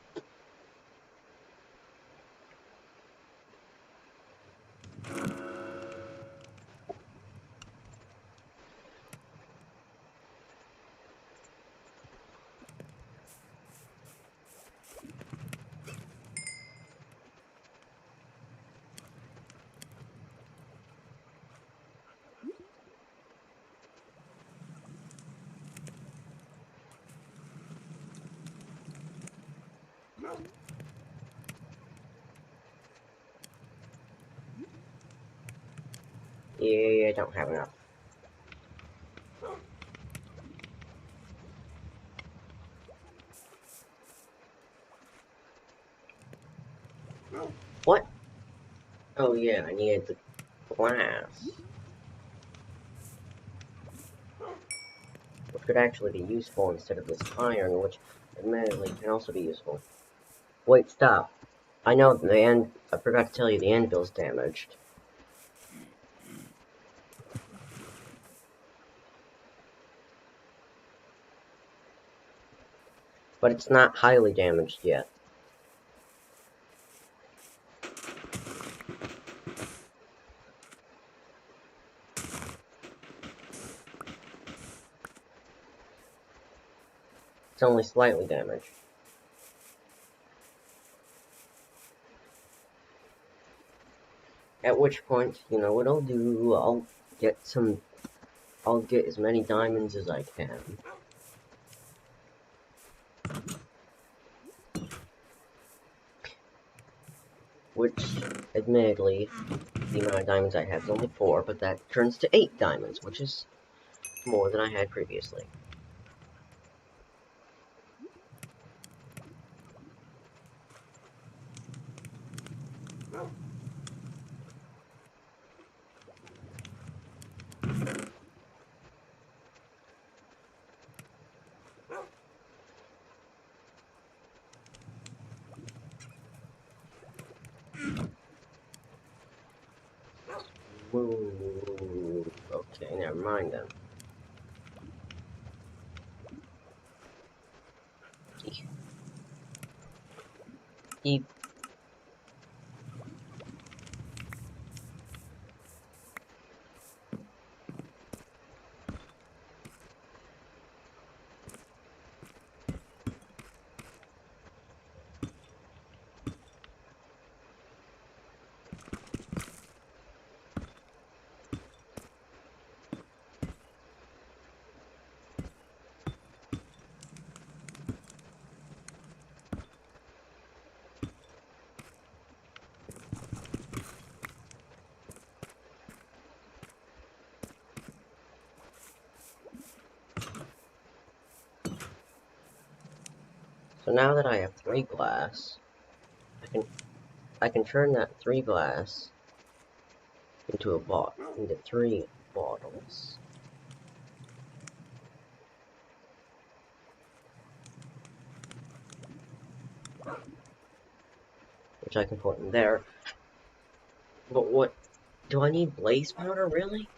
Yeah, I don't have enough. What? Oh yeah, I needed the glass. Which could actually be useful instead of this iron, which admittedly can also be useful. Wait, stop. I know I forgot to tell you the anvil's damaged. But it's not highly damaged yet. It's only slightly damaged. At which point, you know what I'll do? I'll get as many diamonds as I can. Which, admittedly, the amount of diamonds I have is only 4, but that turns to 8 diamonds, which is more than I had previously. Ooh, okay, never mind then. Eep. So now that I have 3 glass, I can turn that 3 glass into into 3 bottles. Which I can put in there. But what? Do I need blaze powder, really?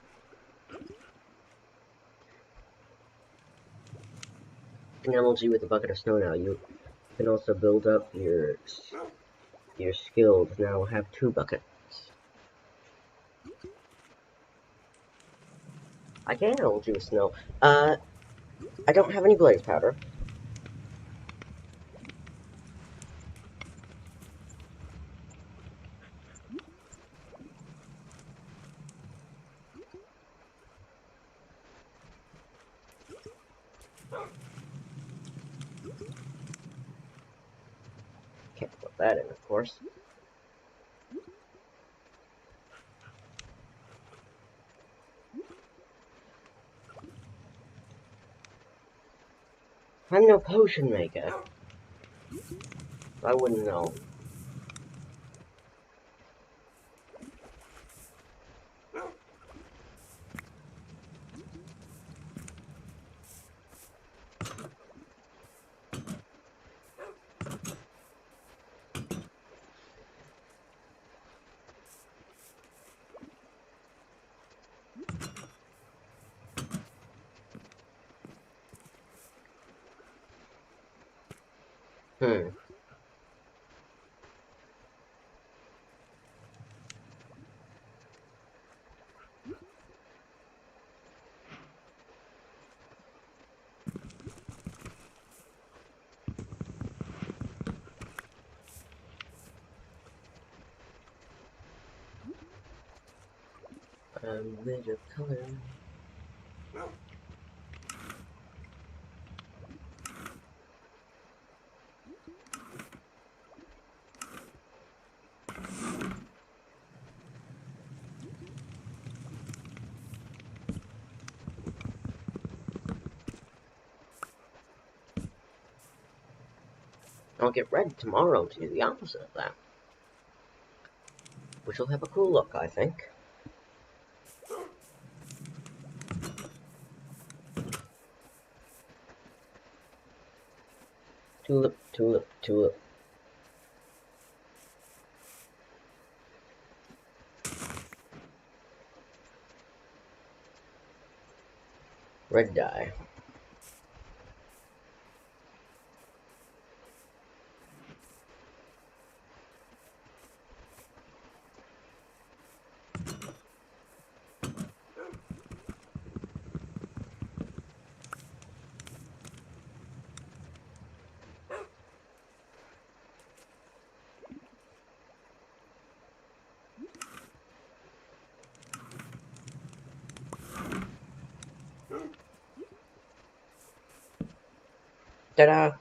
An MLG with a bucket of snow now. You can also build up your skills. Now have 2 buckets. I can MLG with snow. I don't have any blaze powder. Can't put that in, of course. I'm no potion maker. I wouldn't know. Hmm. With your color. I'll get red tomorrow to do the opposite of that. Which will have a cool look, I think. Tulip, tulip, tulip. Red dye. Ta-da!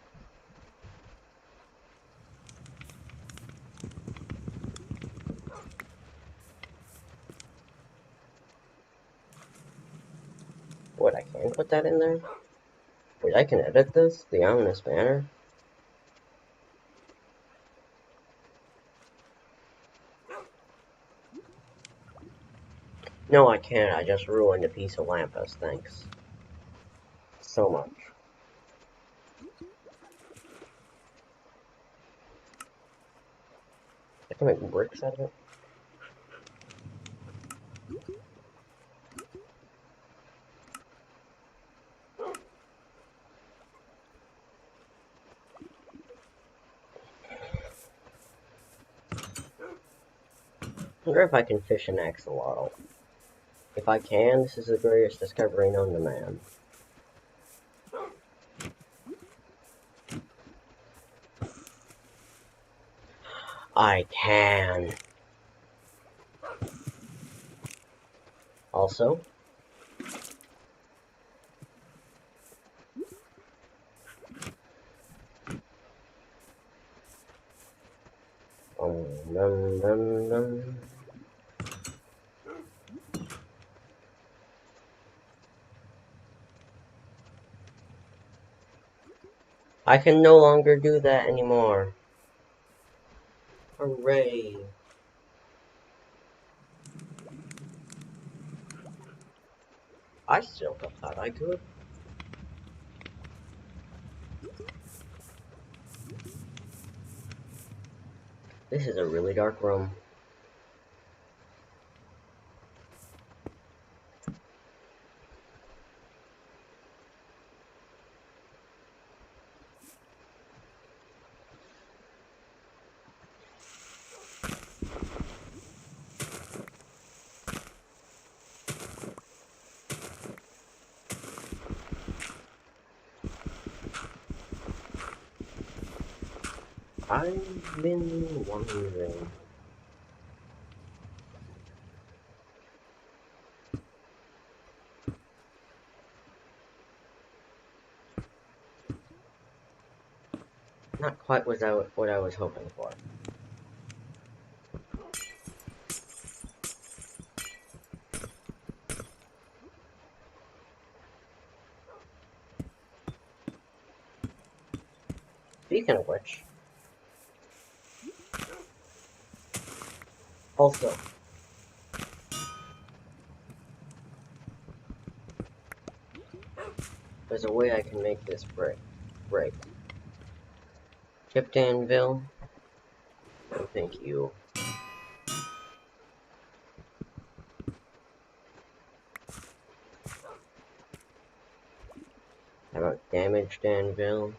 What, I can put that in there? Wait, I can edit this? The ominous banner? No, I can't. I just ruined a piece of Lampus, thanks. So much. I can make bricks out of it. I wonder if I can fish an axolotl. If I can, this is the greatest discovery known to man. I can. Also, dum, dum, dum. I can no longer do that anymore. Hooray. I still thought I could. This is a really dark room. I've been wondering. Not quite what I was hoping for. Speaking of which, also, there's a way I can make this break. Chipped anvil. No, thank you. How about damaged anvil?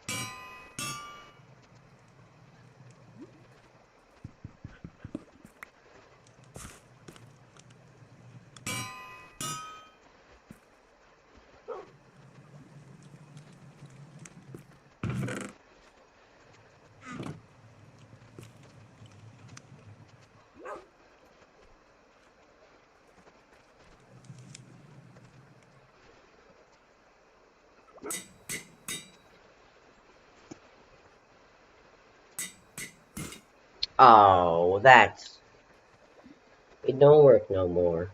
Oh, that's... It don't work no more.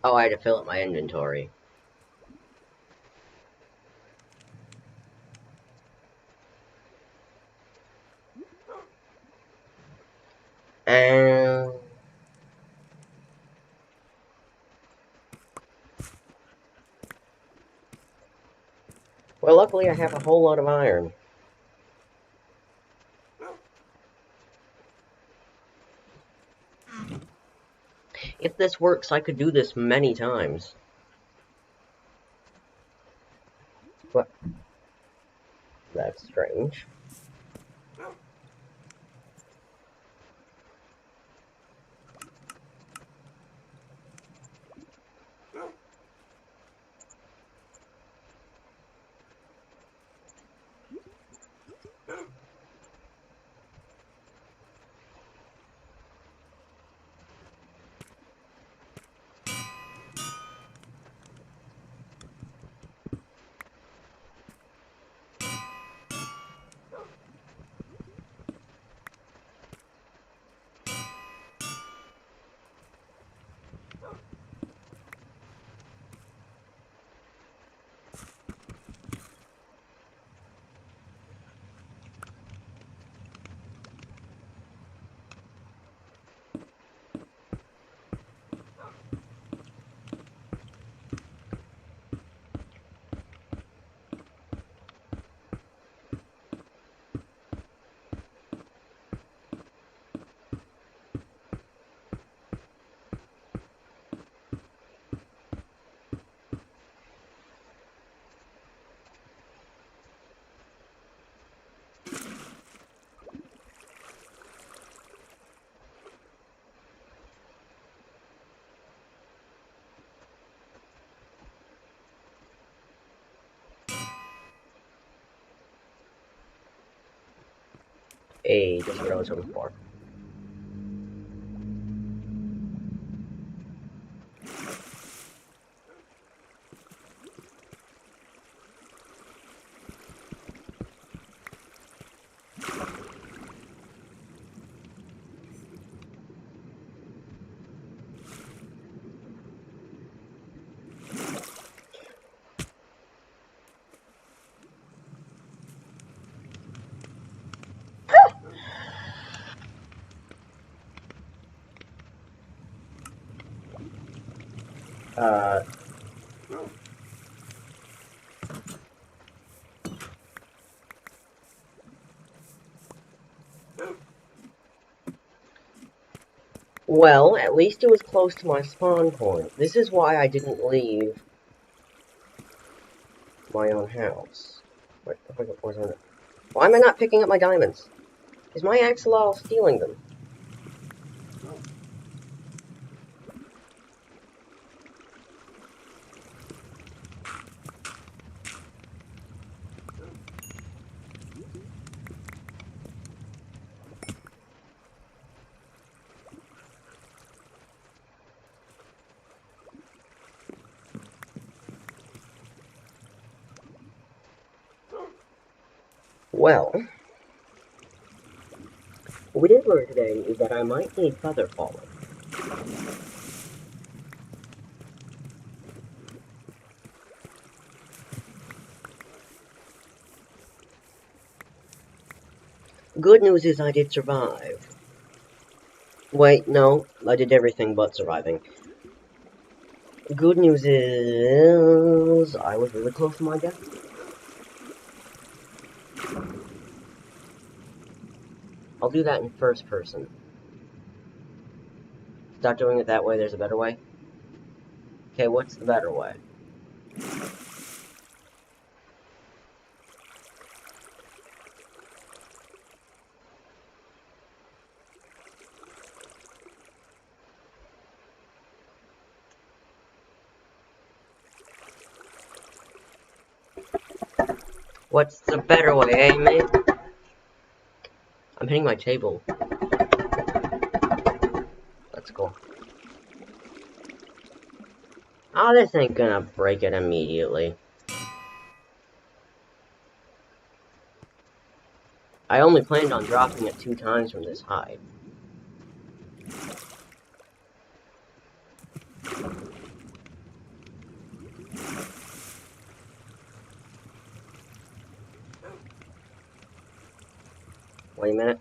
Oh, I had to fill up my inventory. And... Well, luckily I have a whole lot of iron. If this works, I could do this many times. What? That's strange. Hey, just what I was hoping for. Uh... Well, at least it was close to my spawn point. This is why I didn't leave my own house. Why am I not picking up my diamonds? Is my Axolotl stealing them? Well, what we did learn today is that I might need feather falling. Good news is I did survive. Wait, no, I did everything but surviving. Good news is I was really close to my death. I'll do that in first person. Stop doing it that way, there's a better way. Okay, what's the better way? What's the better way, eh, mate? I'm hitting my table. That's cool. Oh, this ain't gonna break it immediately. I only planned on dropping it 2 times from this height. Wait a minute.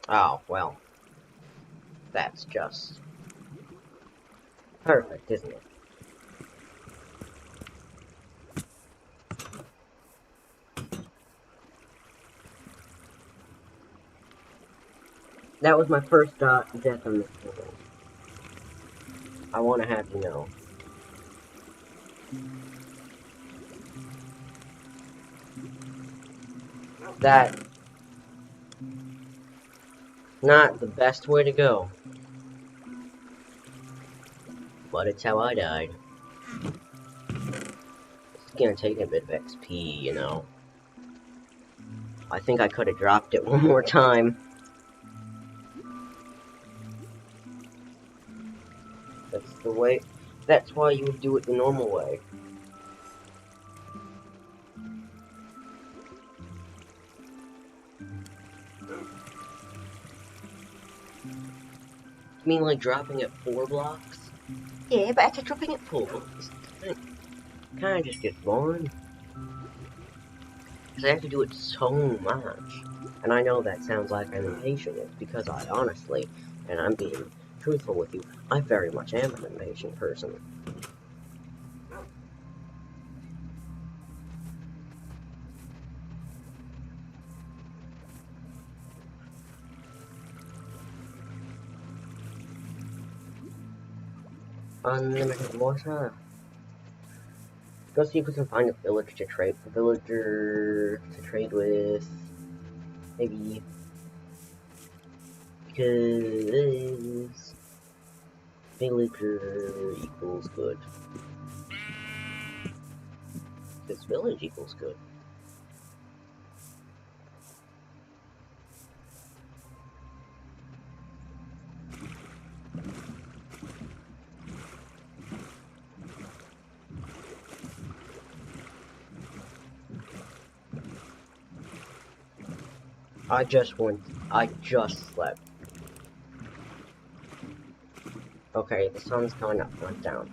Oh, well. That's just perfect, isn't it? That was my first death on this world. I want to have you know. That not the best way to go. But it's how I died. It's gonna take a bit of XP, you know. I think I could have dropped it one more time. That's the way. That's why you would do it the normal way. You mean like dropping it 4 blocks? Yeah, but after dropping it 4 blocks, it kind of just gets boring. Because I have to do it so much. And I know that sounds like I'm impatient. It's because I honestly, and I'm being truthful with you, I very much am an impatient person. Unlimited water. Go see if we can find a villager to trade with. Maybe. Because villager equals good. Because village equals good. I just slept. Okay, the sun's coming up, went down.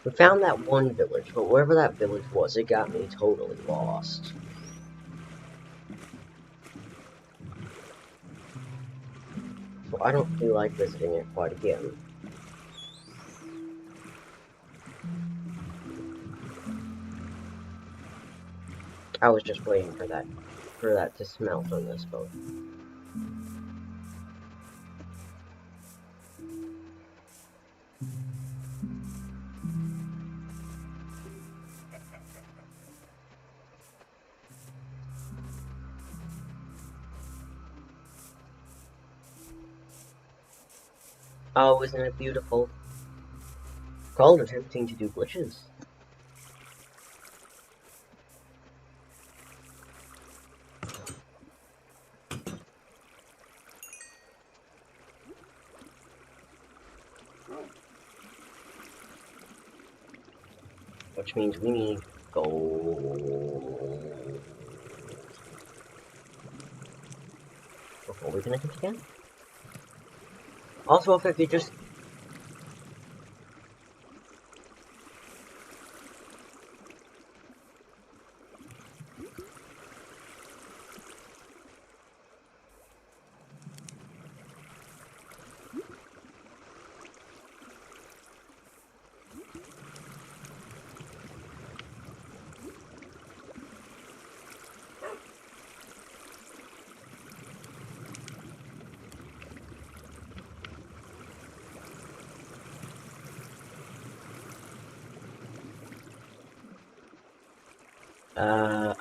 We found that one village, but wherever that village was, it got me totally lost. So I don't feel like visiting it quite again. I was just waiting for that to smelt on this boat. Oh, isn't it beautiful? Called attempting to do glitches. Which means we need gold before we can attempt again. Also, if I could just...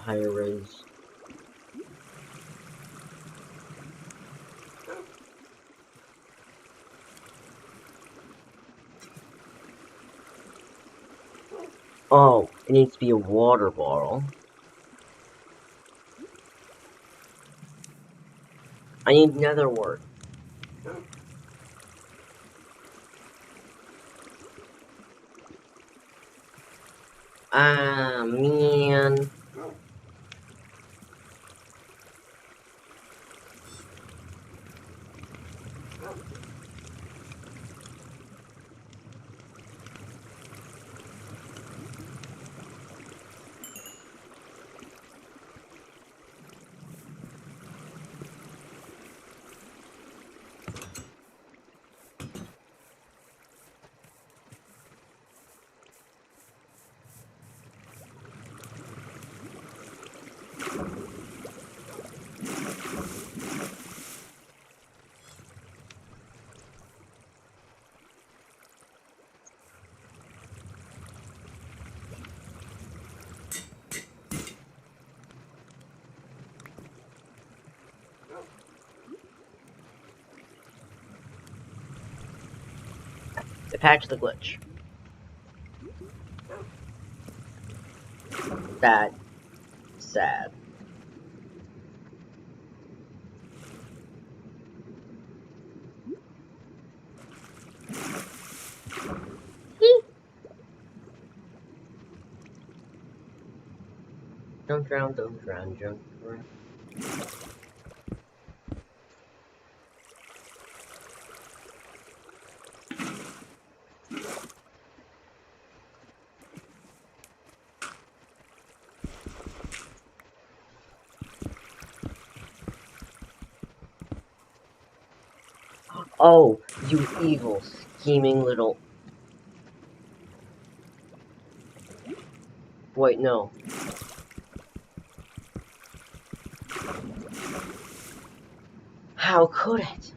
higher res. Oh, it needs to be a water bottle. I need nether wart. Ah, man. They patched the glitch. That's sad. Don't drown, don't drown, don't drown. Oh, you evil, scheming little... Wait, no. How could it?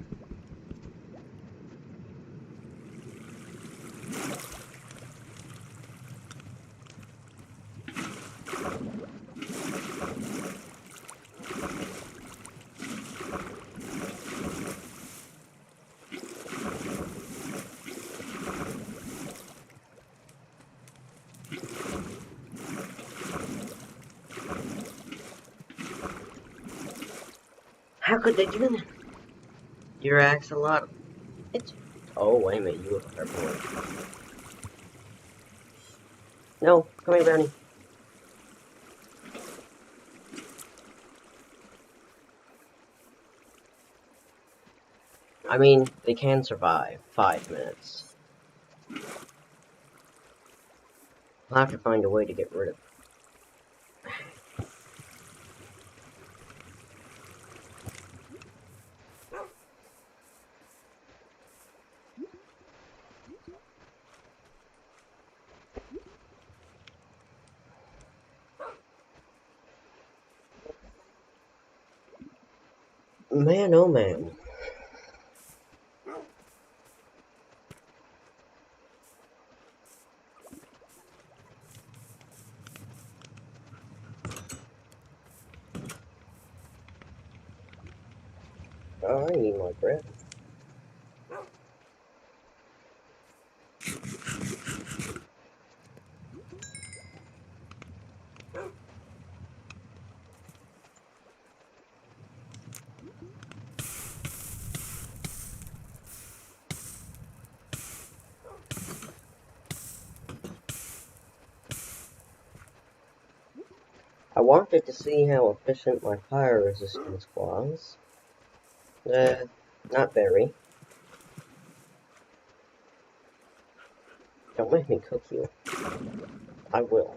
How could they do that? Your axolotl. It's... Oh, wait a minute, you have a purple one. No, come here, Brownie. I mean, they can survive 5 minutes. I'll have to find a way to get rid of... Man, oh man. Oh, I need my bread. wanted to see how efficient my fire resistance was. Not very. Don't make me cook you. I will.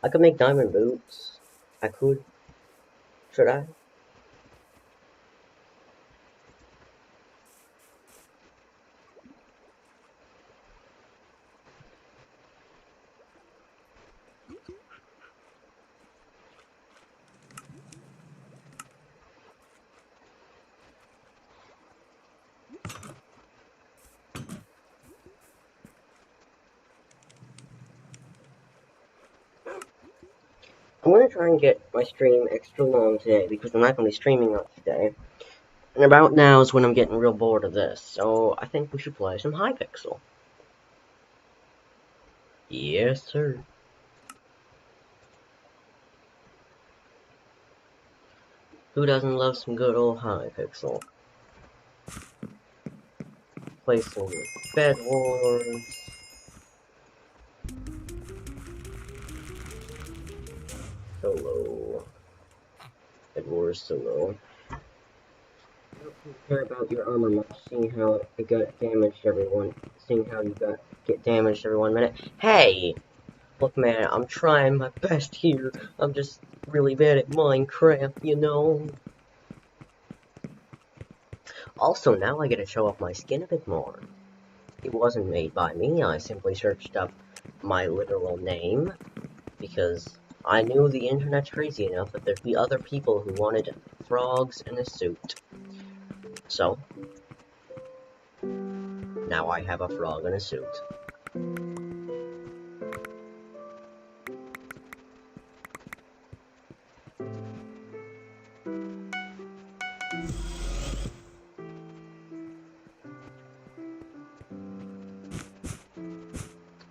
I could make diamond boots. I could. Should I? I'm gonna try and get my stream extra long today because I'm not gonna be streaming much today. And about now is when I'm getting real bored of this, so I think we should play some Hypixel. Yes, sir. Who doesn't love some good old Hypixel? Play some Bed Wars. Solo. Bed Wars Solo. I don't care about your armor much, seeing how it got damaged seeing how you get damaged every 1 minute. Hey! Look, man, I'm trying my best here. I'm just really bad at Minecraft, you know? Also, now I get to show off my skin a bit more. It wasn't made by me, I simply searched up my literal name, because I knew the internet's crazy enough that there'd be other people who wanted frogs in a suit. So, now I have a frog in a suit.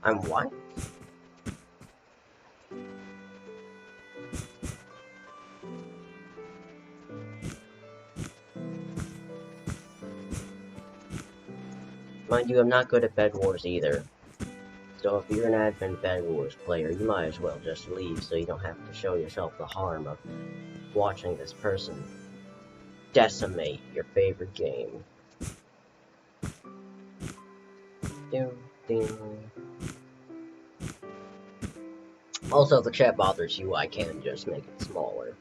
I'm what? Mind you, I'm not good at Bed Wars either. So if you're an advent Bed Wars player, you might as well just leave so you don't have to show yourself the harm of watching this person decimate your favorite game. Ding, ding. Also, if the chat bothers you, I can just make it smaller.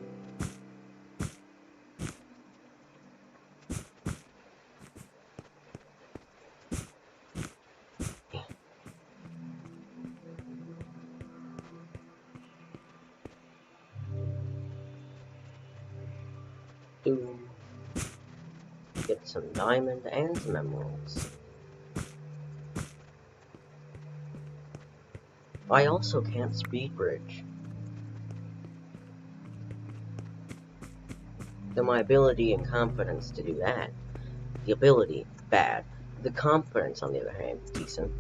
Get some diamond and some emeralds. I also can't speed bridge. Though my ability and confidence to do that. The ability, bad. The confidence, on the other hand, decent.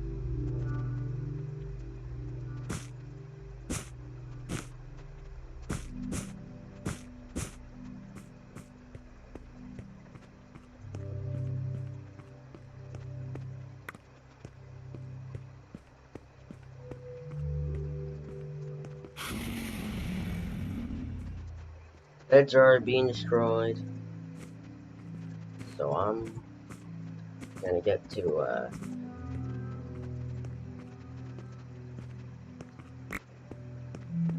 Beds are being destroyed. So I'm gonna get to,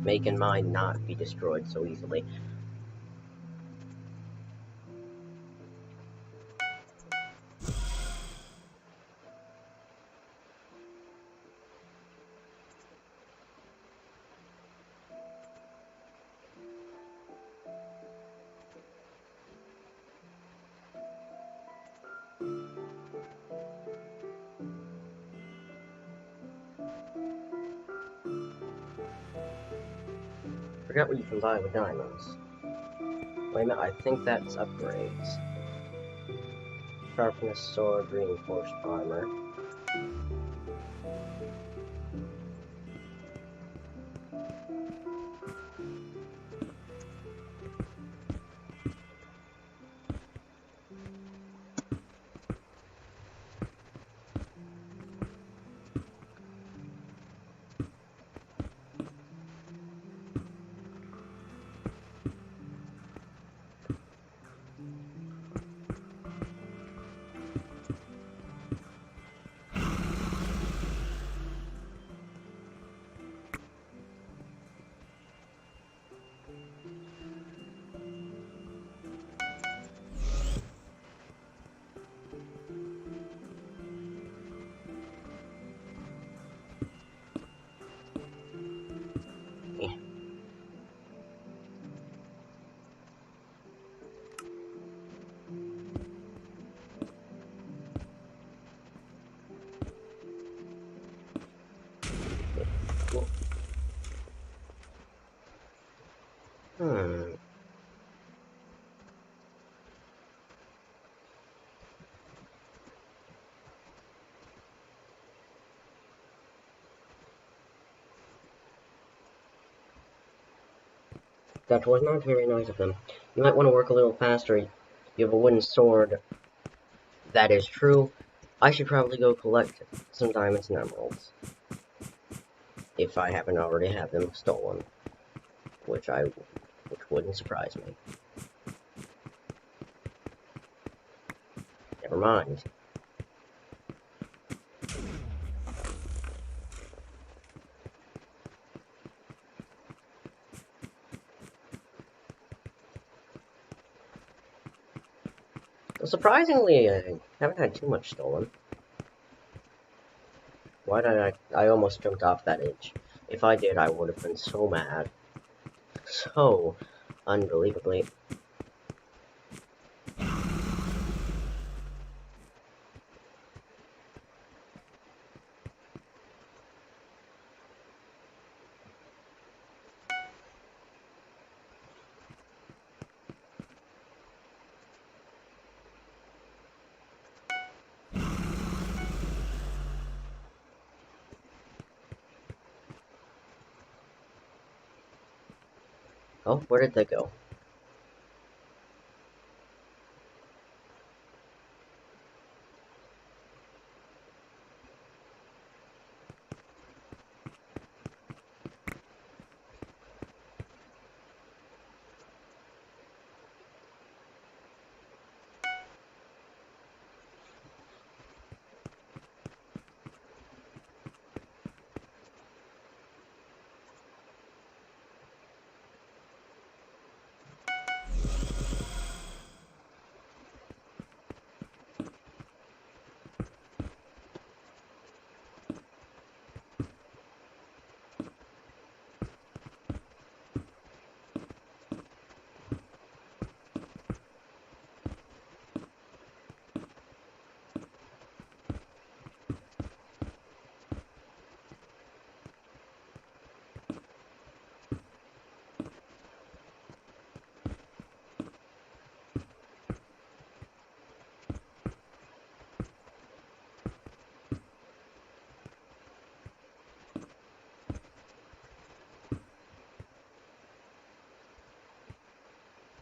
making mine not be destroyed so easily. Forgot what you can buy with diamonds. Wait a minute, I think that's upgrades. Sharpness sword, reinforced armor. Hmm. That was not very nice of them. You might want to work a little faster. You have a wooden sword. That is true. I should probably go collect some diamonds and emeralds. If I haven't already had them stolen. Which wouldn't surprise me. Never mind. Surprisingly, I haven't had too much stolen. Why did I almost jumped off that edge. If I did, I would have been so mad. So unbelievably. Oh, where did they go?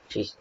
Jeez.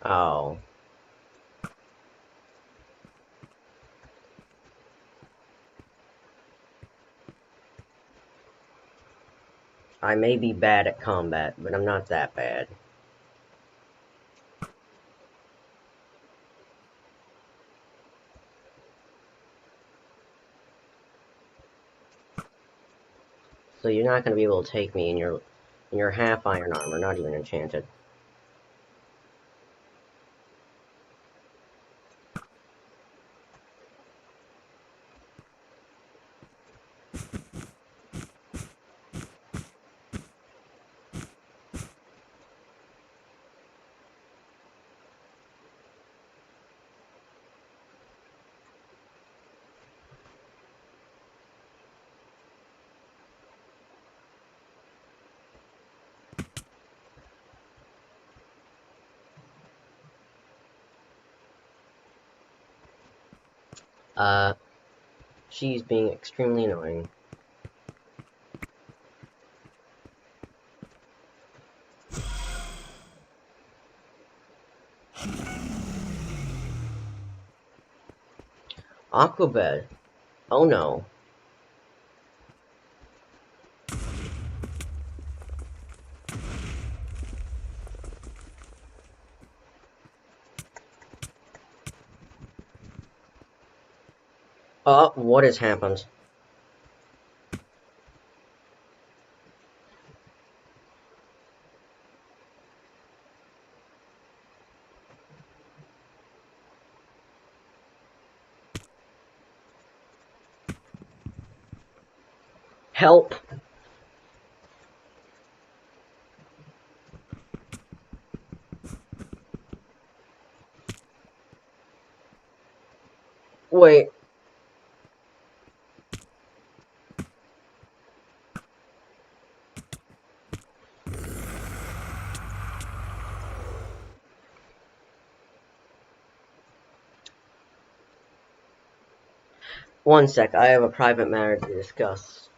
Oh. I may be bad at combat, but I'm not that bad. So you're not going to be able to take me in your half iron armor, not even enchanted. She's being extremely annoying. Aquabed. Oh no. What has happened? Help! Wait. One sec, I have a private matter to discuss.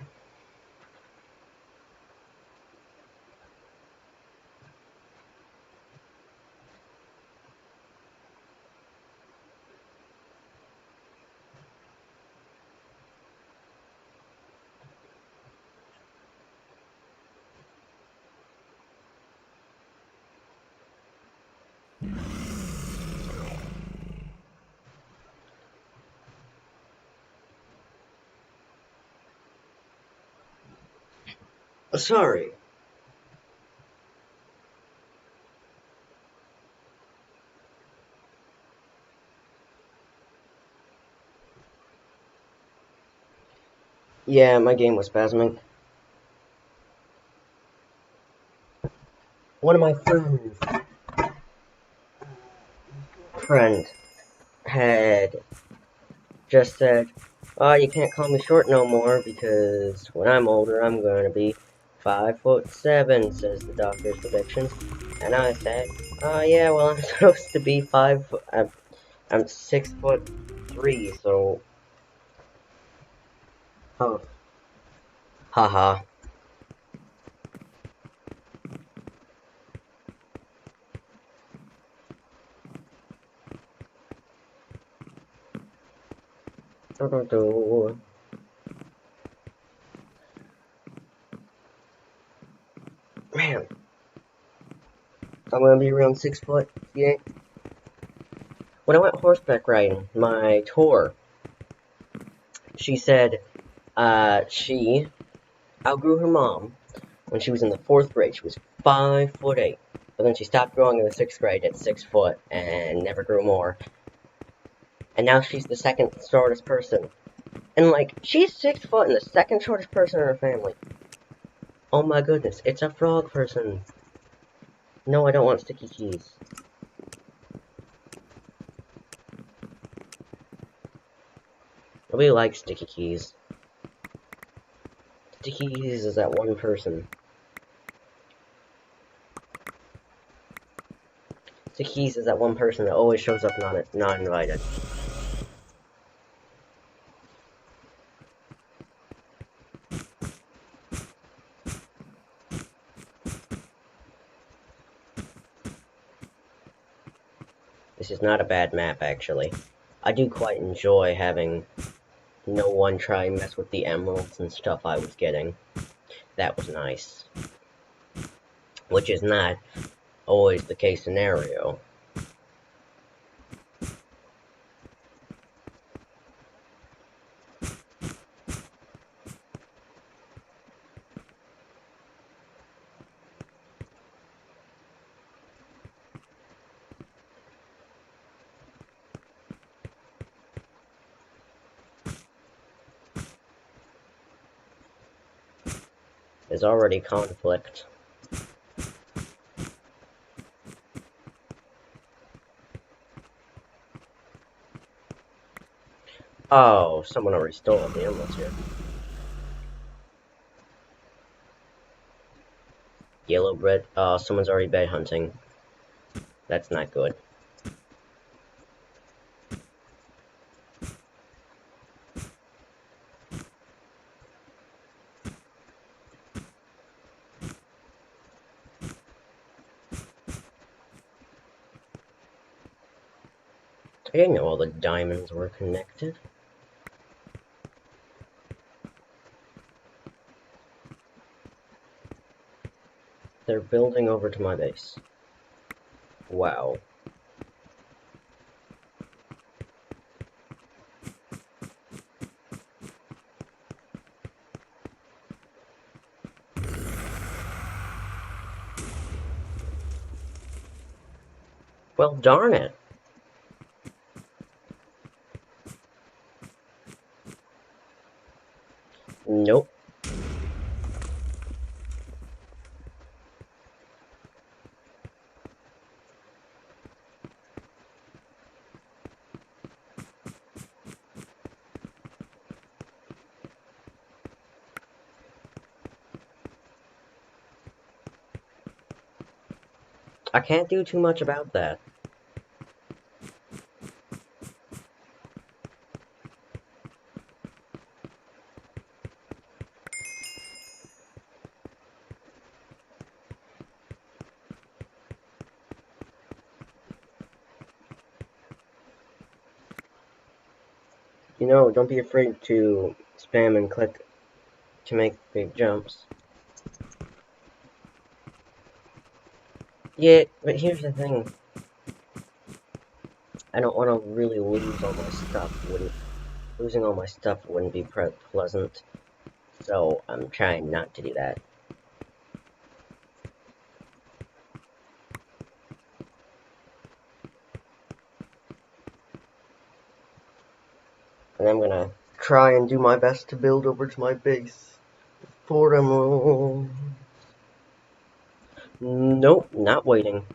Sorry. Yeah, my game was spasming. One of my friends had just said, "Oh, you can't call me short no more because when I'm older, I'm going to be 5'7", says the doctor's predictions." And I said, "Oh yeah, well I'm supposed to be I'm 6'3", so oh, haha." Man, I'm gonna be around 6', yeah. When I went horseback riding, my tour, she said, she outgrew her mom when she was in the 4th grade. She was 5'8", but then she stopped growing in the 6th grade at 6 foot and never grew more. And now she's the second shortest person. And like, she's 6 foot and the second shortest person in her family. Oh my goodness, it's a frog person. No, I don't want sticky keys. Nobody likes sticky keys. Sticky keys is that one person. Sticky keys is that one person that always shows up not invited. This is not a bad map, actually. I do quite enjoy having no one try and mess with the emeralds and stuff I was getting. That was nice. Which is not always the case scenario. is already conflict. Oh, someone already stole the emeralds here. Yellow bread. Oh, someone's already bed hunting. That's not good. I didn't know all the diamonds were connected. They're building over to my base. Wow. Well, darn it. Nope. I can't do too much about that. You know, don't be afraid to spam and click to make big jumps. Yeah, but here's the thing. I don't want to really lose all my stuff. Losing all my stuff wouldn't be pleasant. So I'm trying not to do that. And I'm gonna try and do my best to build over to my base. For them. Nope, not waiting.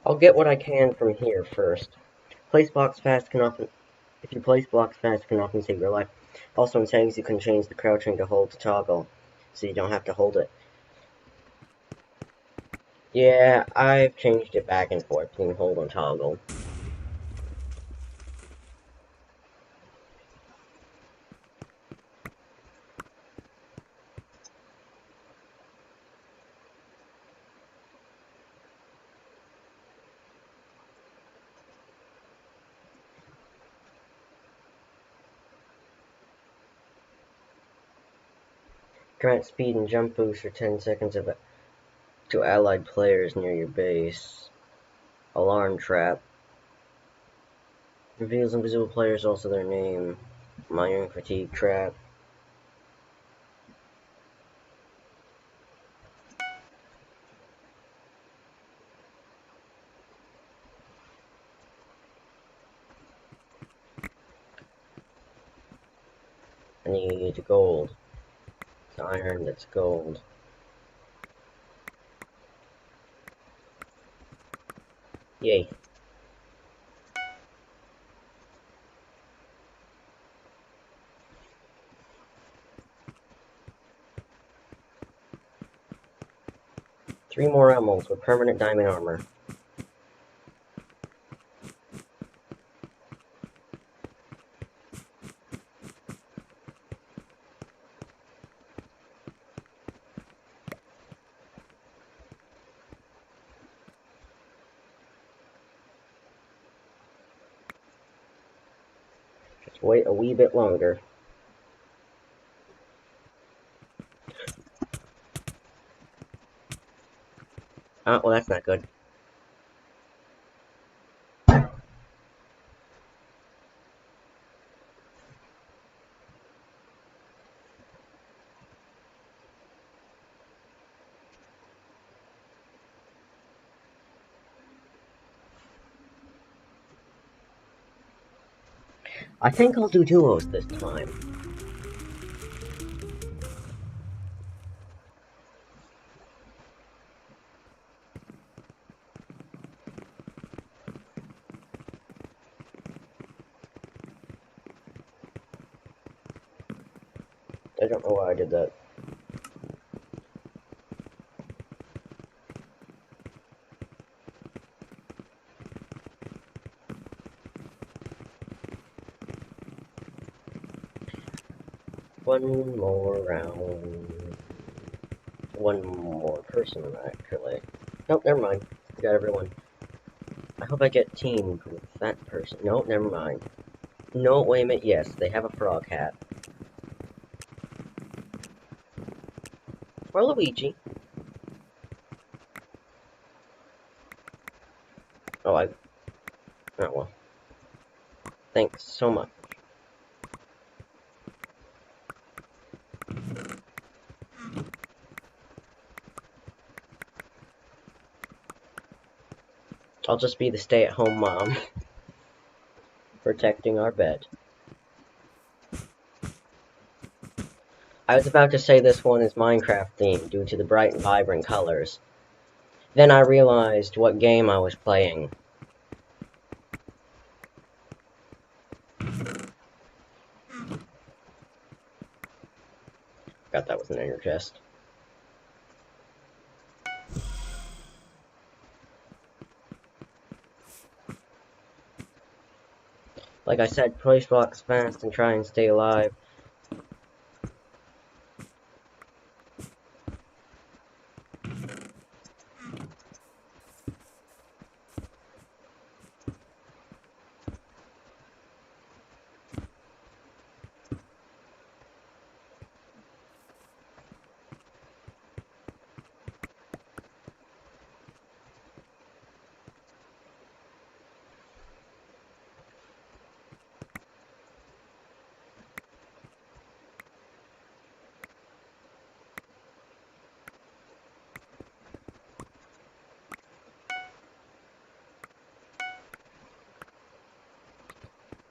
I'll get what I can from here first. Place blocks fast can often If you place blocks fast, it can often save your life. Also in settings you can change the crouching to hold to toggle, so you don't have to hold it. Yeah, I've changed it back and forth between hold and toggle. Grant speed and jump boost for 10 seconds to allied players near your base. Alarm trap. Reveals invisible players, also their name. Mining fatigue trap. I need gold. It's iron, that's gold. Yay. Three more emeralds with permanent diamond armor. Just wait a wee bit longer. Oh, well, that's not good. I think I'll do duos this time. I don't know why I did that. One more round. One more person, actually. Nope, never mind. Got everyone. I hope I get teamed with that person. Nope, never mind. No, wait a minute. Yes, they have a frog hat. Or Luigi. Oh, oh well. Thanks so much. I'll just be the stay-at-home mom. Protecting our bed. I was about to say this one is Minecraft themed due to the bright and vibrant colors. Then I realized what game I was playing. Forgot that was an inner chest. Like I said, place blocks fast and try and stay alive.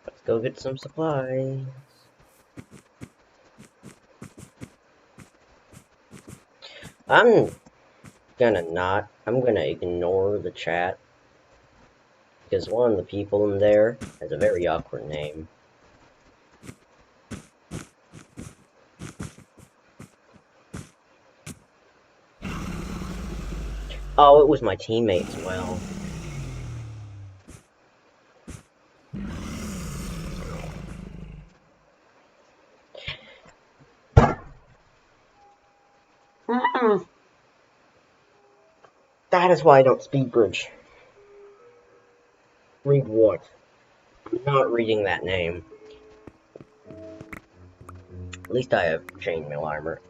Let's go get some supplies. I'm gonna ignore the chat. Because one of the people in there has a very awkward name. Oh, it was my teammate as well. That is why I don't speed bridge. Read what? I'm not reading that name. At least I have chainmail armor.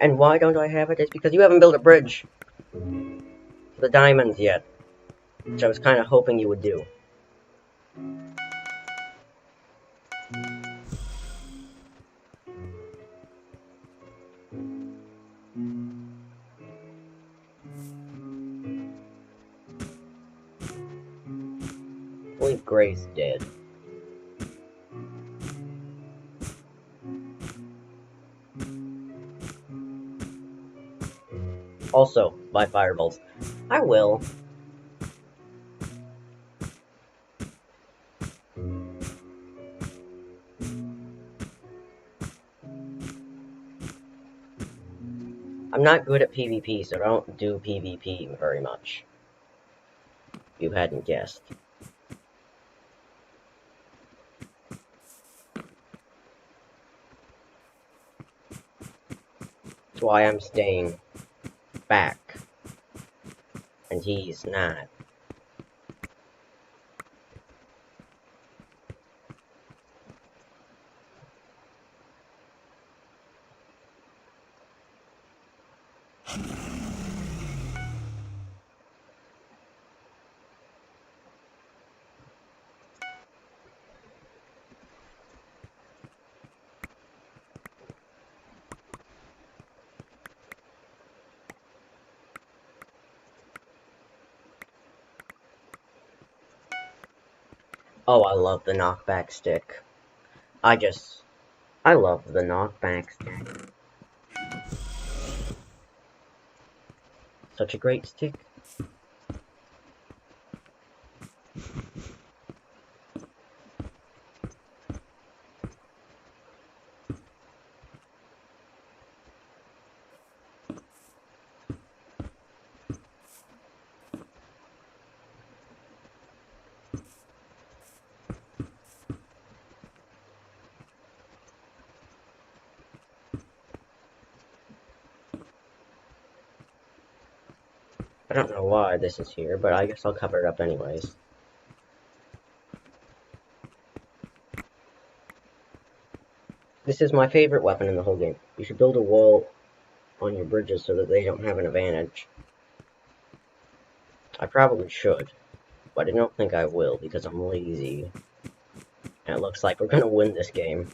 And why don't I have it? It's because you haven't built a bridge for the diamonds yet. Which I was kind of hoping you would do. Grace did. Also, by fireballs. I will. I'm not good at PvP, so I don't do PvP very much. If you hadn't guessed. That's why I'm staying back. And he's not. Oh, I love the knockback stick. I love the knockback stick. Such a great stick. I don't know why this is here, but I guess I'll cover it up anyways. This is my favorite weapon in the whole game. You should build a wall on your bridges so that they don't have an advantage. I probably should, but I don't think I will because I'm lazy. And it looks like we're gonna win this game.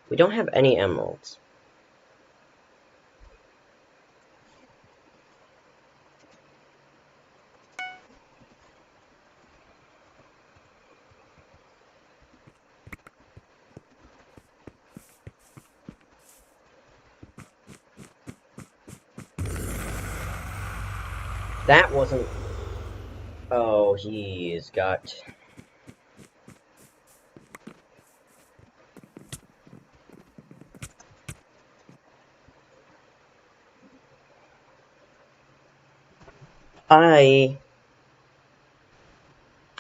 We don't have any emeralds. That wasn't... Oh, he's got...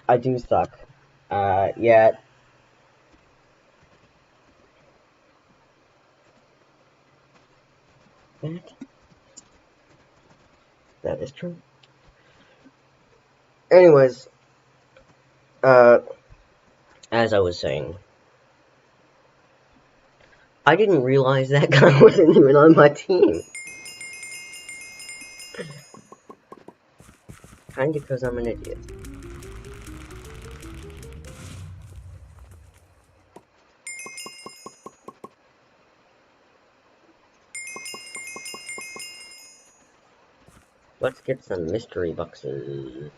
I do suck. Yeah. That is true. Anyways, as I was saying, I didn't realize that guy wasn't even on my team. Kinda because I'm an idiot. Let's get some mystery boxes.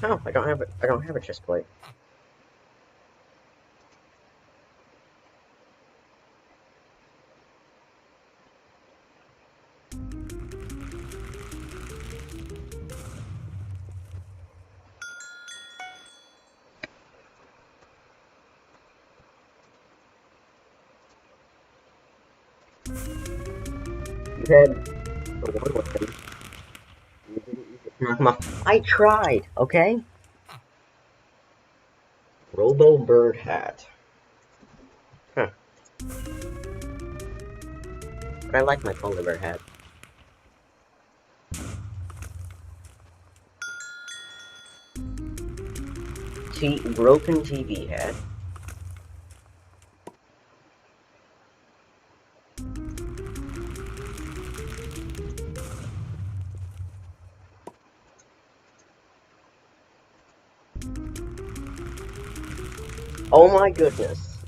Oh, I don't have a chest plate. You had the one weapon. You didn't use it. I tried, okay? Robo bird hat. Huh. But I like my polar bear hat. Broken TV hat. Oh my goodness.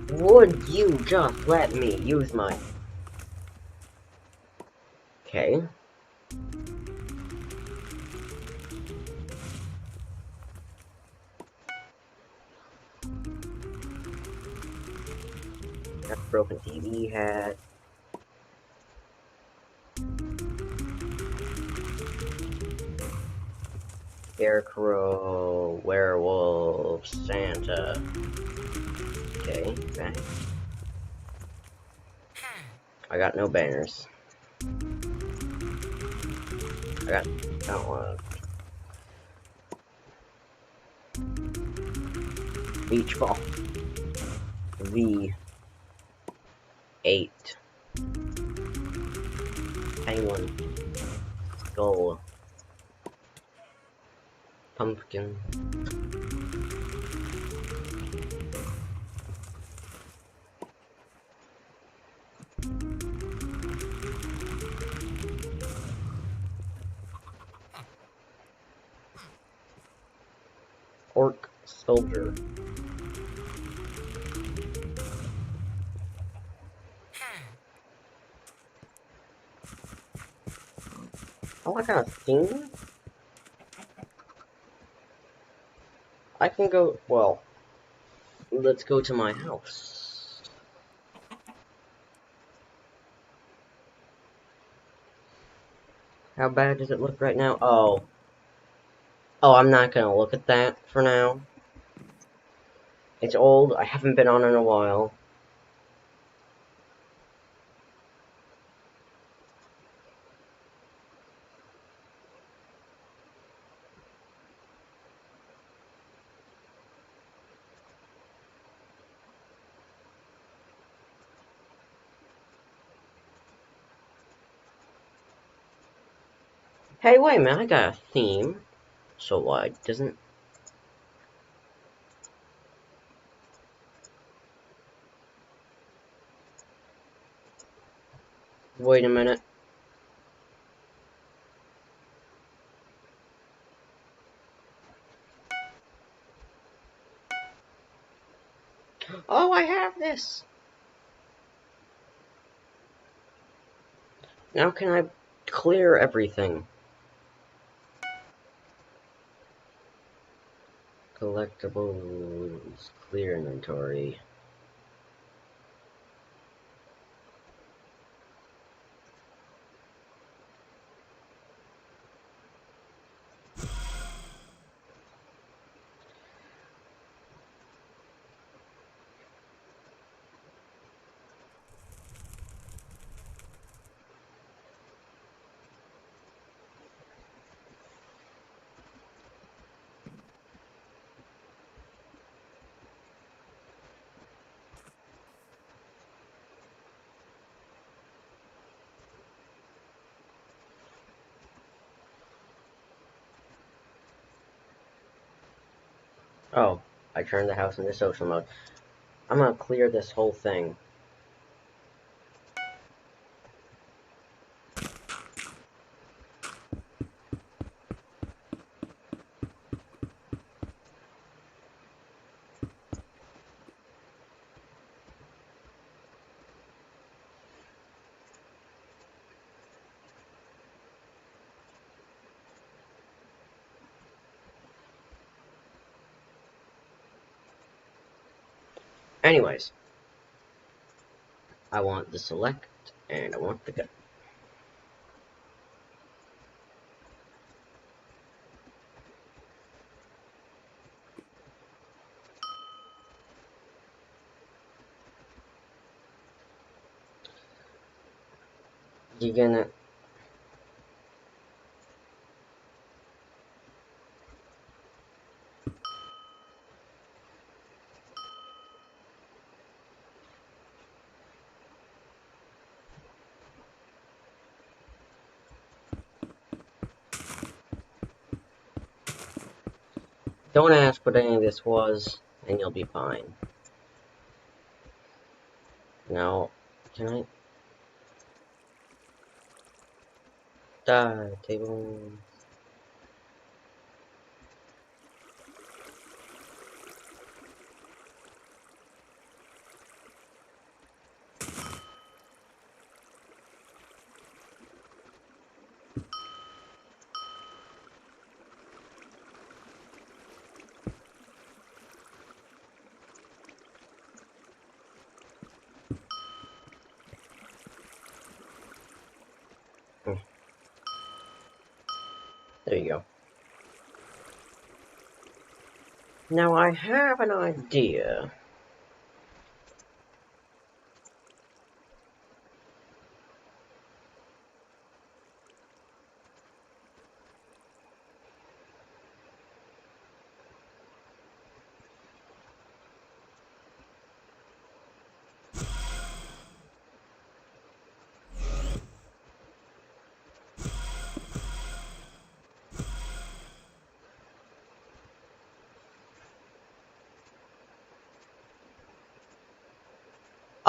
Would you just let me use my... Okay. Got the broken TV hat. Scarecrow, werewolf, Santa. Okay, back. I got no banners. I don't want beach ball. V8. Penguin. Skull. Pumpkin. Orc soldier. Oh, I got a theme? I can go, well, let's go to my house. How bad does it look right now? Oh. Oh, I'm not gonna look at that for now. It's old, I haven't been on in a while. Hey, wait a minute, I got a theme. So why doesn't... Wait a minute. Oh, I have this! Now can I clear everything? Collectibles, clear inventory. Oh, I turned the house into social mode. I'm gonna clear this whole thing. Anyways, I want the select, and I want the gun. You're gonna... Don't ask what any of this was, and you'll be fine. Now, can I... Die, table... There you go. Now I have an idea.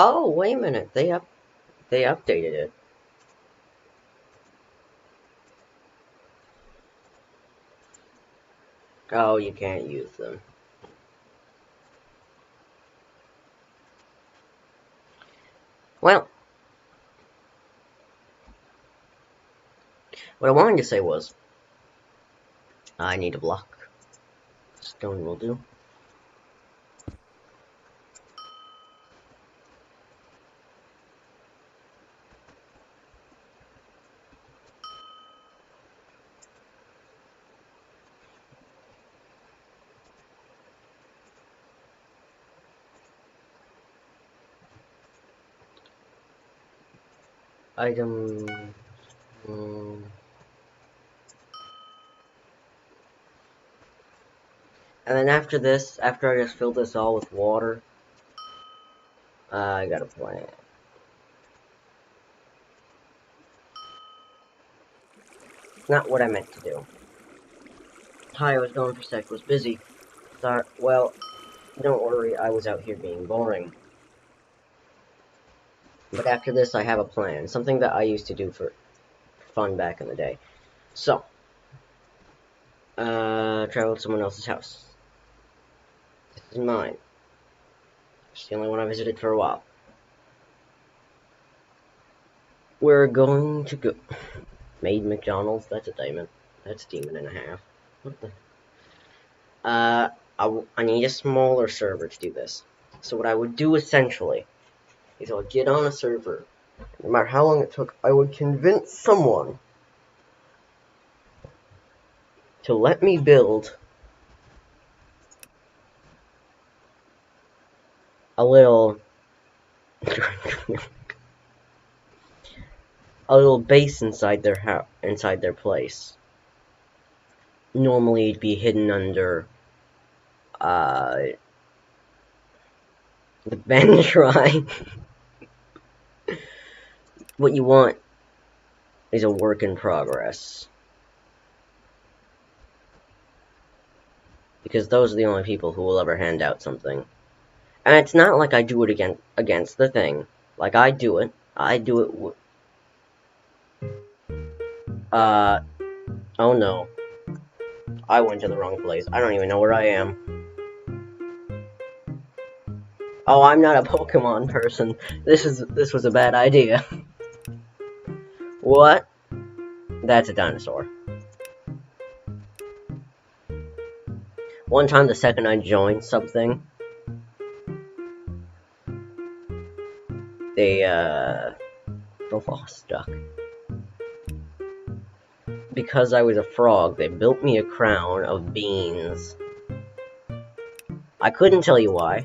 Oh, wait a minute. They updated it. Oh, you can't use them. Well, what I wanted to say was, I need a block. Stone will do. Item... And then after this, after I just fill this all with water, I got a plan. Not what I meant to do. Hi, I was gone for a sec, was busy. Sorry, well, don't worry, I was out here being boring. But after this, I have a plan. Something that I used to do for fun back in the day. So, travel to someone else's house. This is mine. It's the only one I visited for a while. We're going to go... Made McDonald's? That's a demon. That's a demon and a half. What the... I need a smaller server to do this. So what I would do essentially is I would get on a server. No matter how long it took, I would convince someone to let me build a little base inside their house, inside their place. Normally it'd be hidden under the bench shrine. What you want is a work in progress. Because those are the only people who will ever hand out something. And it's not like I do it against the thing. Like, I do it. Oh no. I went to the wrong place. I don't even know where I am. Oh, I'm not a Pokemon person. This was a bad idea. What? That's a dinosaur. One time, the second I joined something, the law stuck. Because I was a frog, they built me a crown of beans. I couldn't tell you why.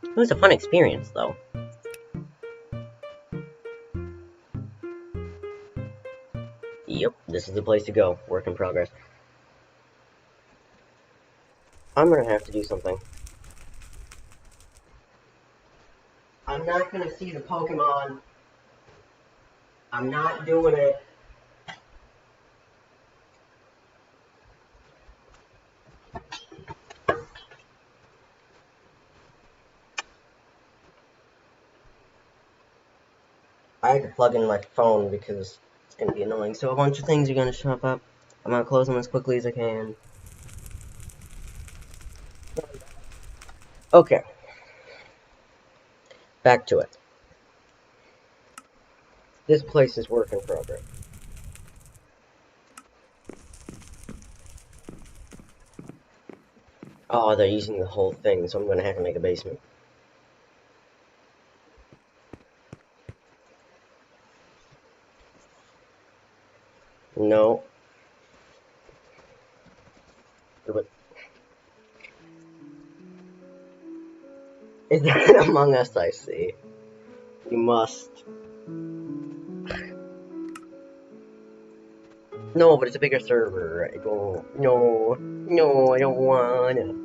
It was a fun experience, though. Yep, this is the place to go. Work in progress. I'm gonna have to do something. I'm not gonna see the Pokemon. I'm not doing it. I had to plug in my phone because it's gonna be annoying. So a bunch of things are gonna show up. I'm gonna close them as quickly as I can. Okay, back to it. This place is work in progress. Oh, they're using the whole thing, so I'm gonna have to make a basement. No. But is that Among Us I see? You must. No, but it's a bigger server. I don't. No. No, I don't wanna.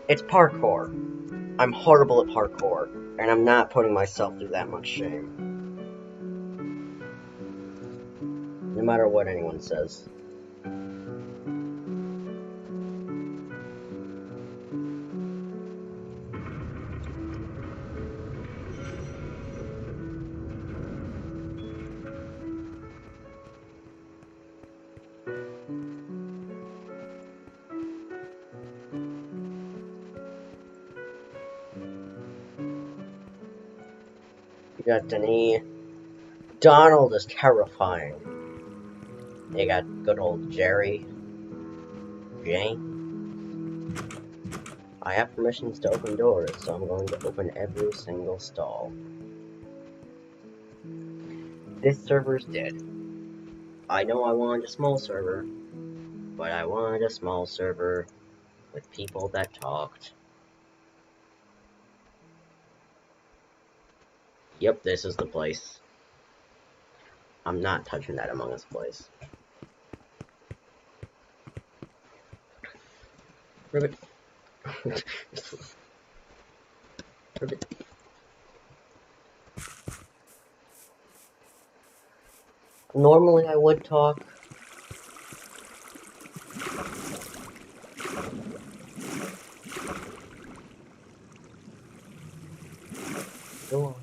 It's parkour. I'm horrible at parkour, and I'm not putting myself through that much shame. No matter what anyone says. You got Denis. Donald is terrifying. You got good old Jerry. Jane. I have permissions to open doors, so I'm going to open every single stall. This server's dead. I know I wanted a small server, but I wanted a small server with people that talked. Yep, this is the place. I'm not touching that Among Us place. Ribbit. Ribbit. Normally I would talk. Go on.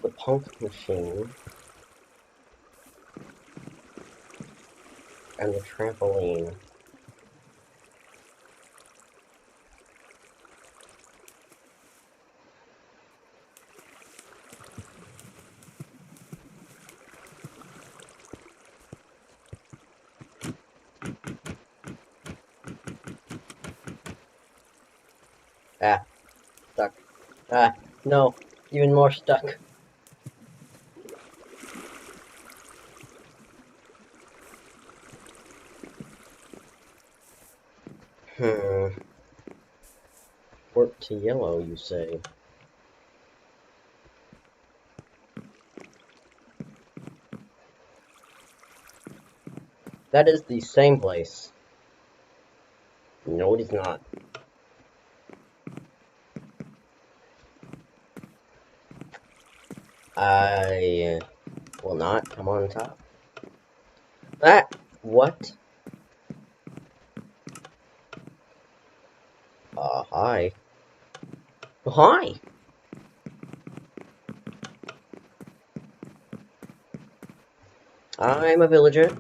The punk machine. And the trampoline. Ah, stuck. Ah, no, even more stuck. Hmm. Work to yellow, you say? That is the same place. No, it is not. I will not come on top. That what? Hi. Hi. I'm a villager.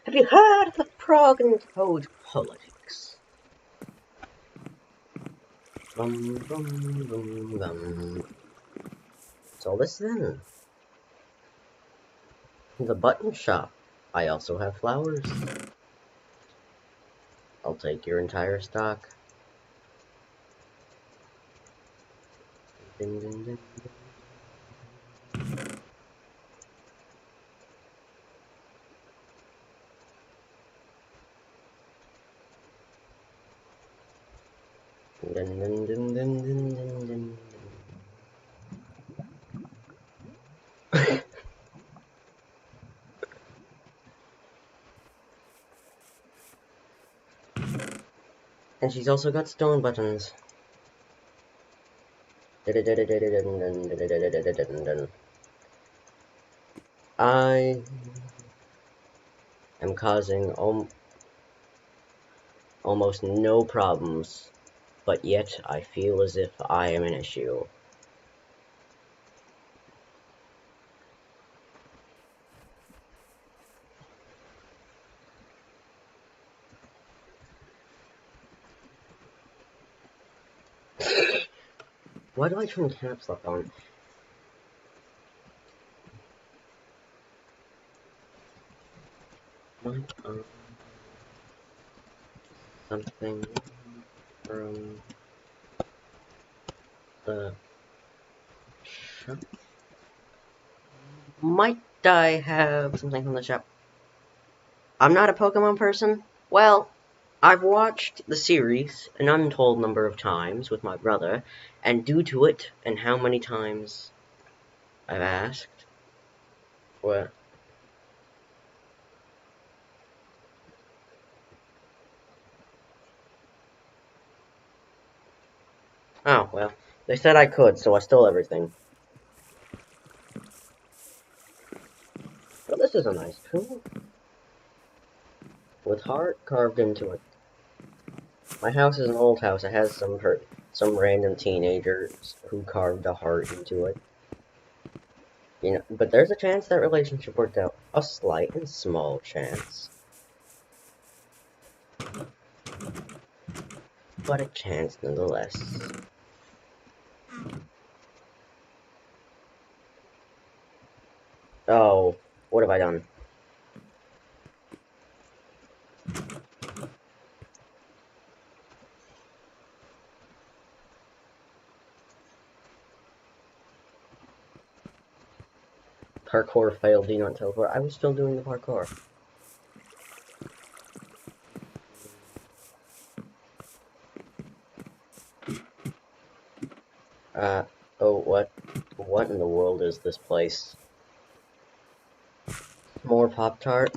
Have you heard of the Prague and Toad politics? Bum, bum, bum, bum. So listen. The button shop. I also have flowers. I'll take your entire stock. Dun, dun, dun, dun, dun, dun, dun, dun, dun, dun. And she's also got stone buttons. I am causing almost no problems, but yet I feel as if I am an issue. Why do I turn caps lock on? What? Something from the shop? Might I have something from the shop? I'm not a Pokemon person. Well, I've watched the series an untold number of times with my brother, and due to it, and how many times I've asked, what? Oh, well, they said I could, so I stole everything. But this is a nice tool. With heart carved into it. My house is an old house. It has some random teenagers who carved a heart into it. You know, but there's a chance that relationship worked out. A slight and small chance. But a chance nonetheless. Oh, what have I done? Parkour failed, do not teleport. I was still doing the parkour. Oh, what? What in the world is this place? More Pop-Tart?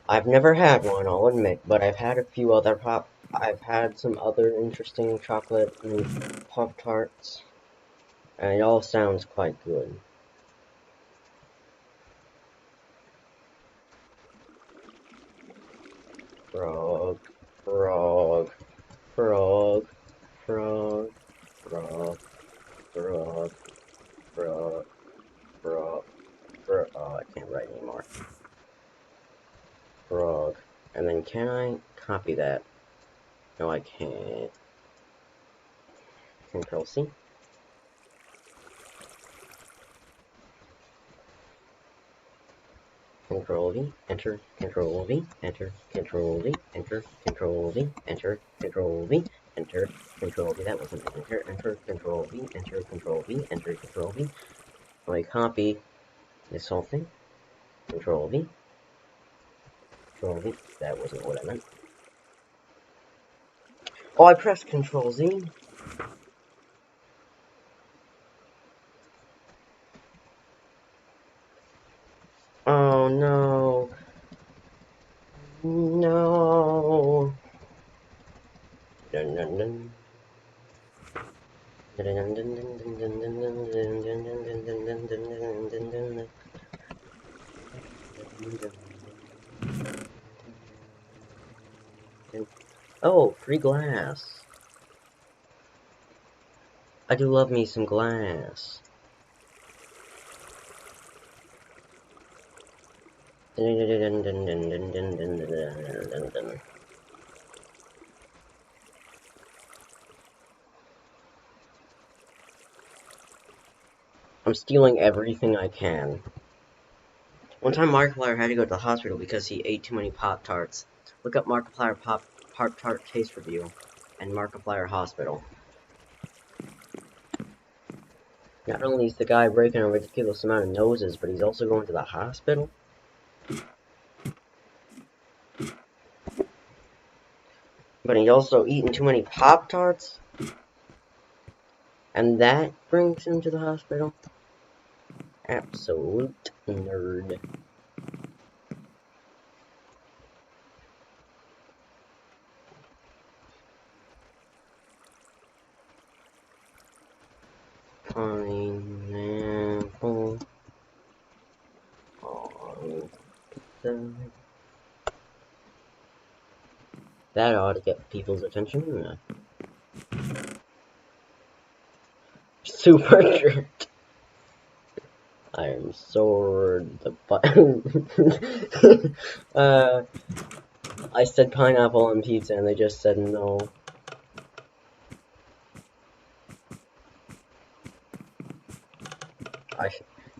I've never had one, I'll admit, but I've had a few other I've had some other interesting chocolate and Pop-Tarts, and it all sounds quite good. Frog, frog, frog, frog, frog, frog, frog, frog, frog. Oh, I can't write anymore. Frog. And then can I copy that? No, I can't. Control C. Control V, enter, Control V, enter, Control V, enter, Control V, enter, Control V, enter, Control V. That wasn't enter, enter, Control V, enter, Control V, enter, Control V. Let me copy this whole thing. Control V. Control V. That wasn't what I meant. Oh, I pressed Control Z. Oh no. No. Dun, dun, dun. Oh, free glass. I do love me some glass. I'm stealing everything I can. One time Markiplier had to go to the hospital because he ate too many Pop-Tarts. Look up Markiplier Pop-Tart case review and Markiplier hospital. Not only is the guy breaking a ridiculous amount of noses, but he's also going to the hospital? But he's also eating too many Pop-Tarts? And that brings him to the hospital? Absolute nerd. Pineapple on the... That ought to get people's attention. Super tripped. Iron sword, the button. I said pineapple on pizza and they just said no.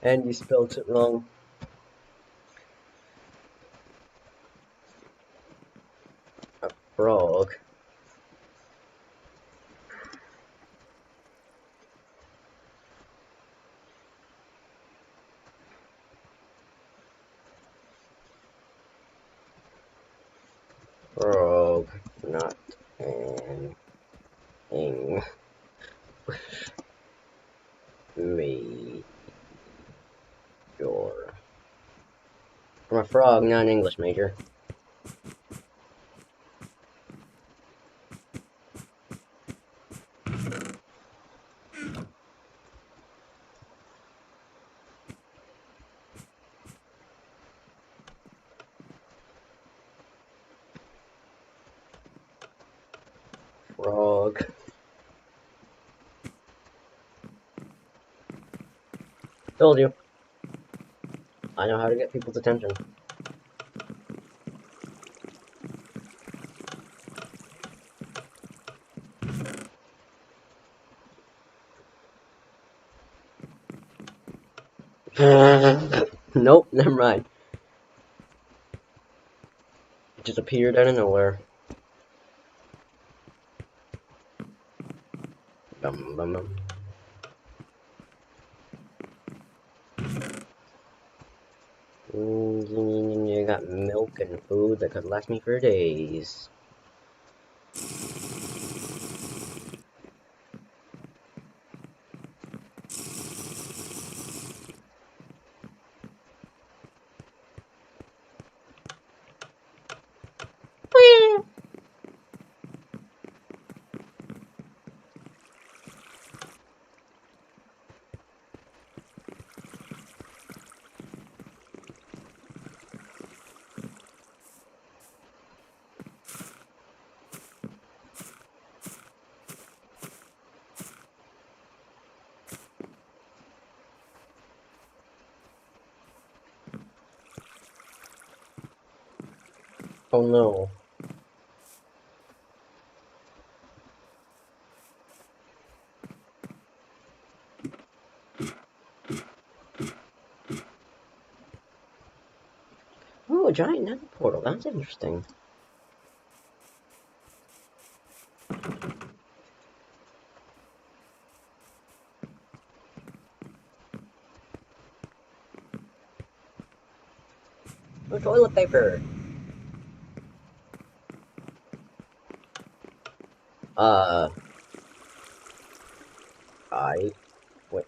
And you spelled it wrong. A frog. Frog, not an English major. I'm a frog, not an English major. Frog. Told you. I know how to get people's attention. Nope, never mind. It just appeared out of nowhere. Bum, bum, bum. You got milk and food that could last me for days. Oh no. Oh, a giant nether portal. That's interesting. Oh, toilet paper. Uh, wait.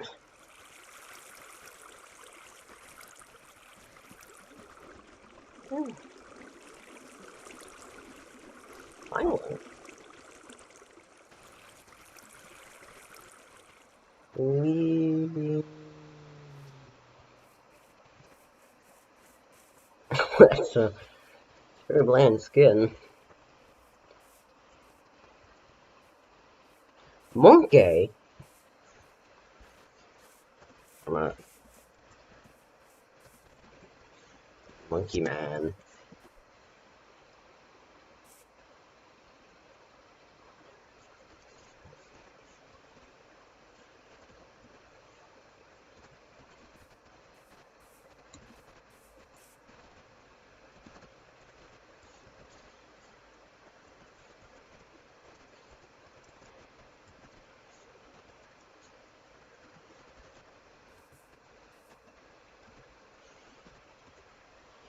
Oh, finally. That's a very bland skin. Monkey? I'm Monkey man.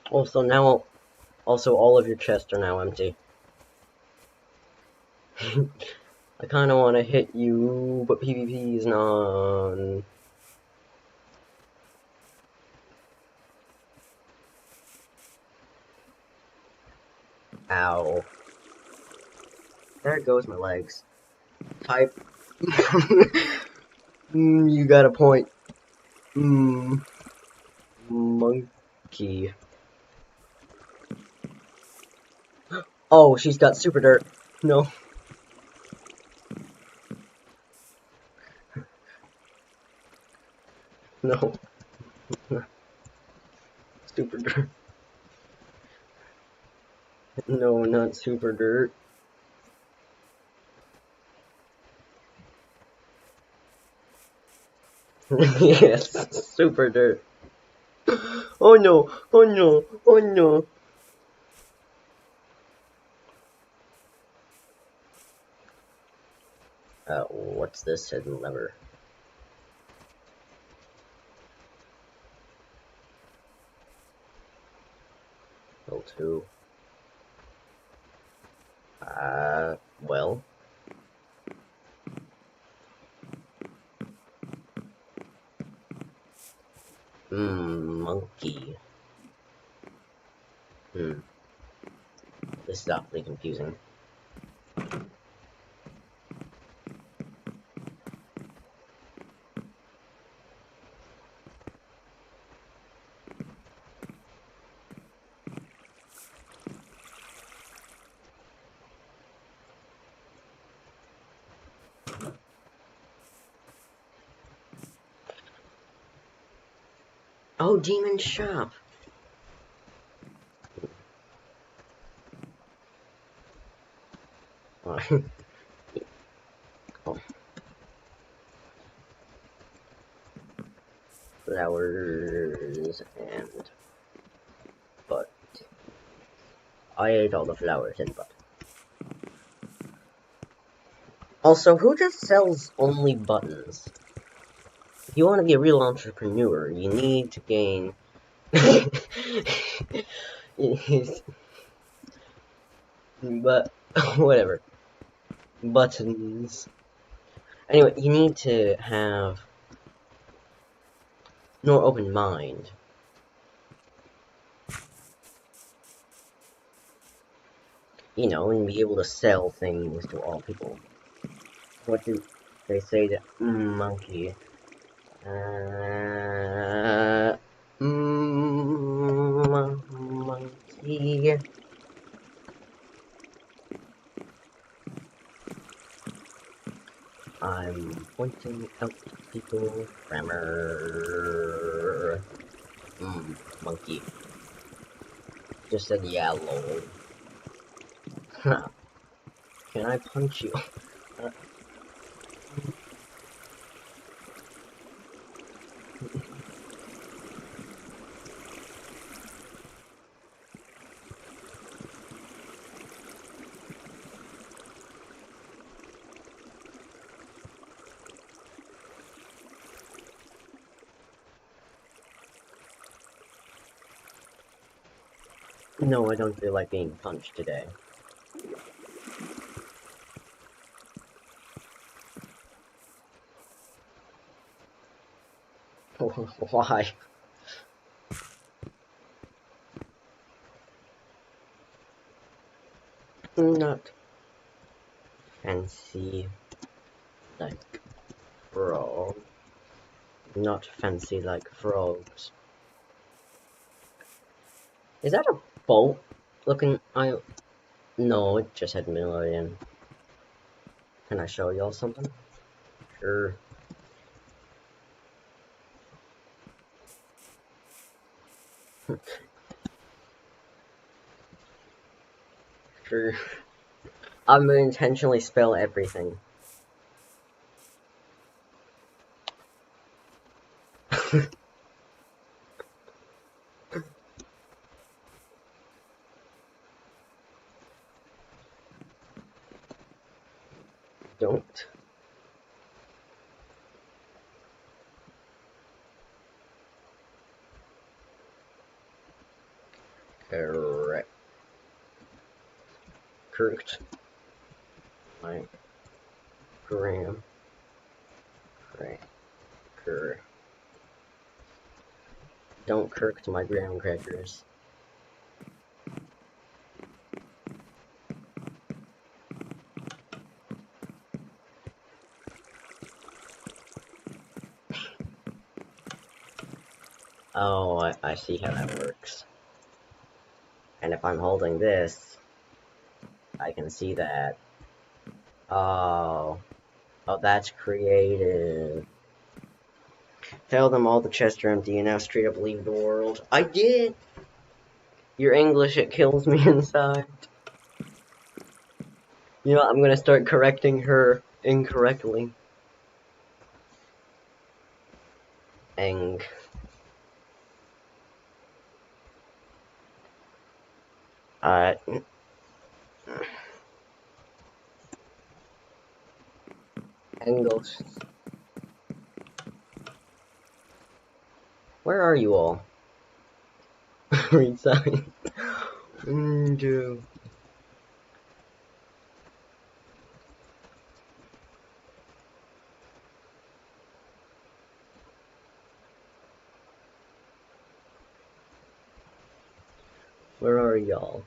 Also now, also all of your chests are now empty. I kind of want to hit you, but PvP is not. Ow. There goes my legs. Type. You got a point. Monkey. Oh, she's got super dirt. No. No. Super dirt. No, not super dirt. Yes, super dirt. Oh no, oh no, oh no. What's this hidden lever? L2. Well. Monkey. This is awfully confusing. Oh, Demon Shop! Oh. Flowers and butt. I ate all the flowers and butt. Also, who just sells only buttons? If you want to be a real entrepreneur, you need to gain... but, whatever. Buttons. Anyway, you need to have more open mind. You know, and be able to sell things to all people. What do they say to monkey? Monkey. I'm pointing out people. Grammar. Monkey. Just said yeah, lol. Can I punch you? No, I don't feel like being punched today. Why? Not fancy like frog. Not fancy like frogs. Is that a boat looking? No, it just had million. Can I show y'all something? Sure. For I'm gonna intentionally spell everything. Don't. Correct. Correct. My gram. Cracker. Don't kirk to my graham crackers. Oh, I see how that works. And if I'm holding this, I can see that. Oh. Oh, that's creative. Tell them all the chests are empty and now straight up leave the world. I did! Your English, it kills me inside. You know, I'm gonna start correcting her incorrectly. Eng. English. Where are you all? Read sign. Where are y'all?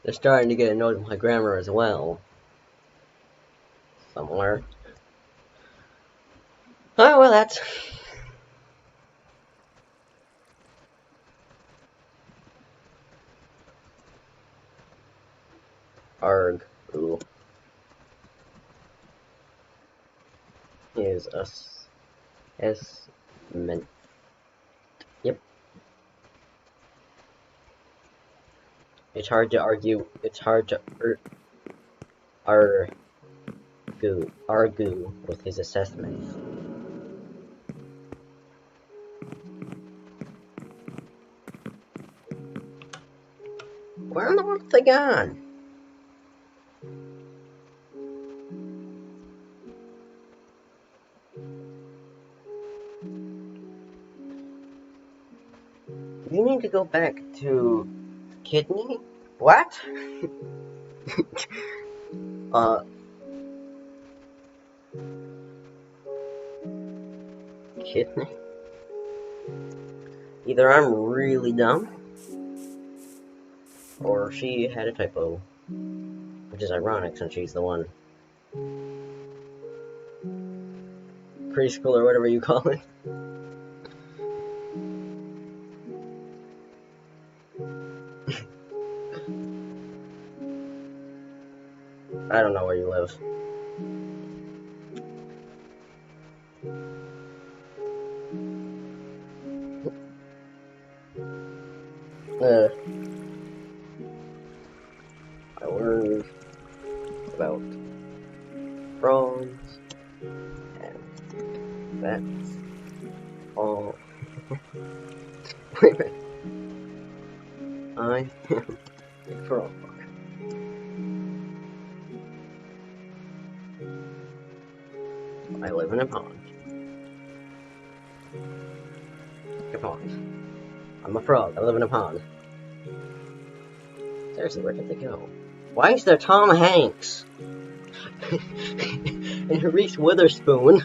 They're starting to get annoyed with my grammar as well. Somewhere. Oh, well, that's... Arg. Ooh. Is us. S. Mint. Yep. It's hard to argue. It's hard to argue with his assessments. Where in the world have they gone? You need to go back to kidney? What? Kidney? Either I'm really dumb, or she had a typo. Which is ironic since she's the one. Preschool or whatever you call it. I don't know where you live. I learned about frogs, and that's all. Wait a minute. I am a frog. I live in a pond. A pond. I'm a frog. I live in a pond. Seriously, where did they go? Why is there Tom Hanks? And Reese Witherspoon?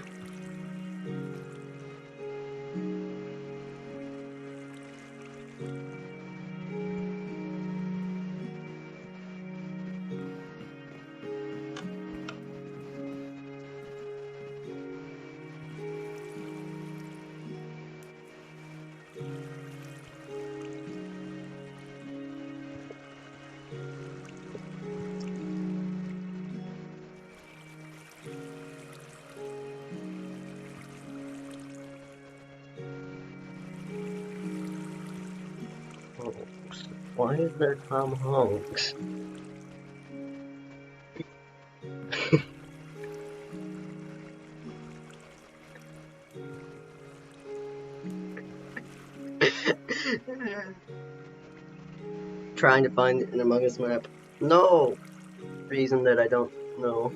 Why is there Tom Hanks? Trying to find an Among Us map. No! Reason that I don't know.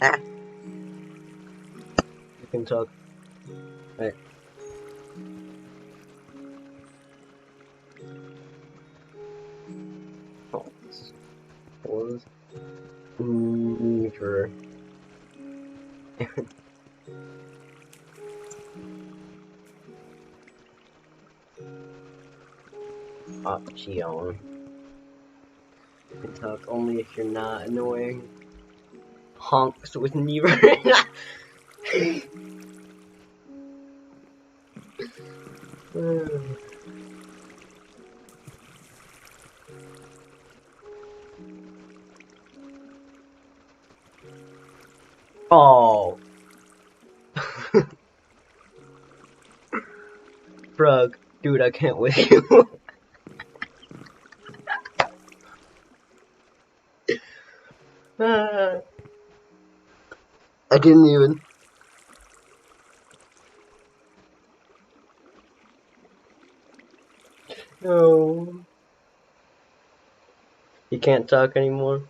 Ah! You can talk. Right. Oh, this was neither. Option. You can talk only if you're not annoying. Honks with neither. Oh. Brug, dude, I can't with you. I didn't even. No. You can't talk anymore?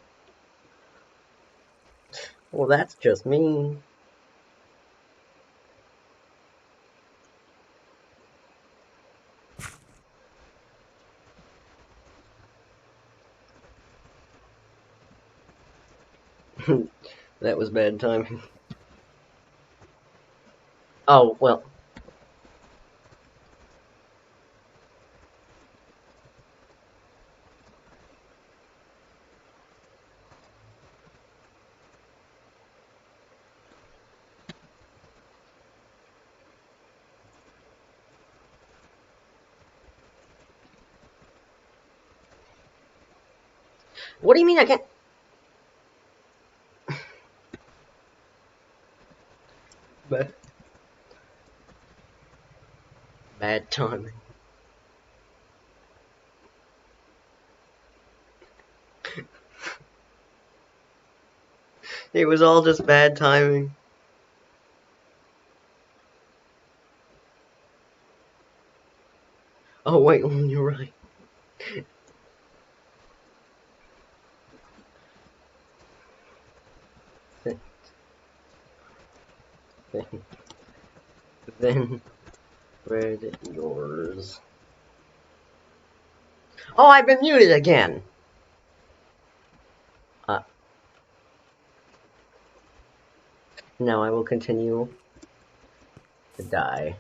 Well, that's just mean. That was bad timing. Oh, well. What do you mean I can't? Bad timing. It was all just bad timing. Oh, wait, you're right. Then read yours. Oh, I've been muted again. Now I will continue to die.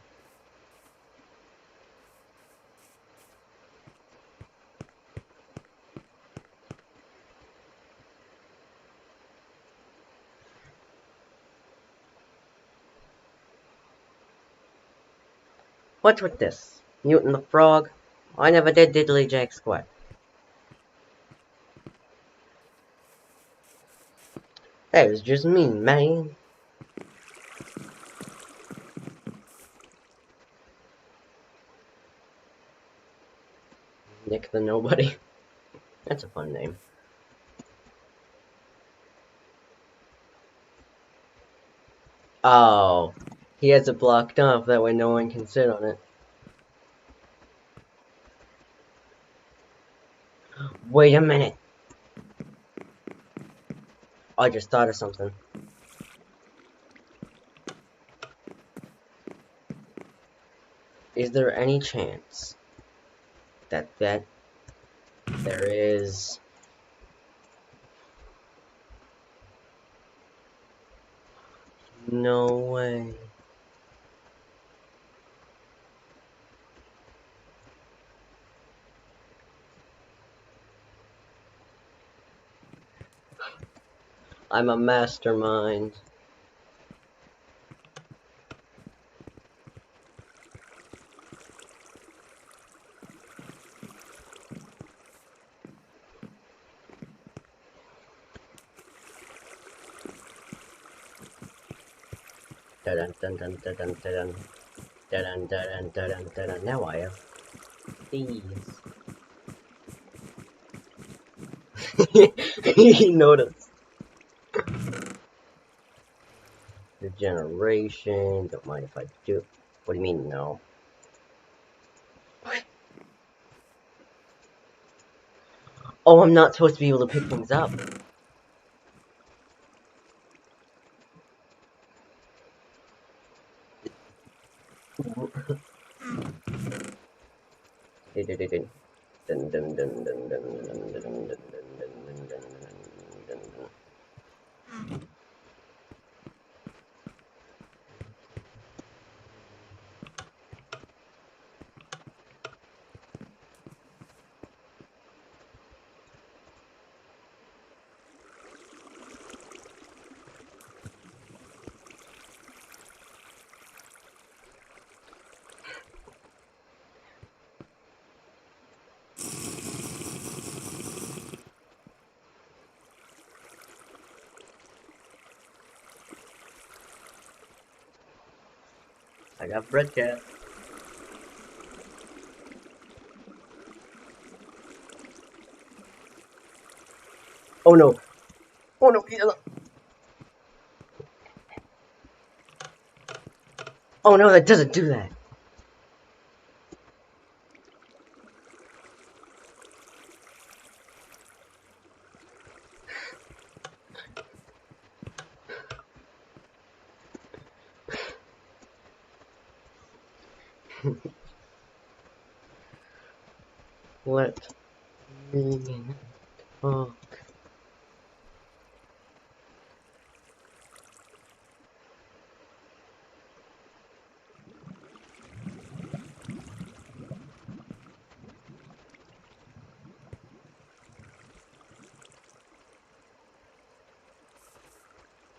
What's with this? Mutant the frog? I never did diddly jack squat. That was just mean, man. Nick the Nobody. That's a fun name. Oh. He has it blocked off, that way no one can sit on it. Wait a minute. I just thought of something. Is there any chance that there is... No way. I'm a mastermind. Dun dun dun dun dun dun. Da-dun, da-dun, da-dun, da-dun. Now I have these. You noticed. Regeneration. Don't mind if I do. What do you mean, no? Oh, I'm not supposed to be able to pick things up. I got bread cat. Oh no! Oh no! Oh no, that doesn't do that! Let me talk.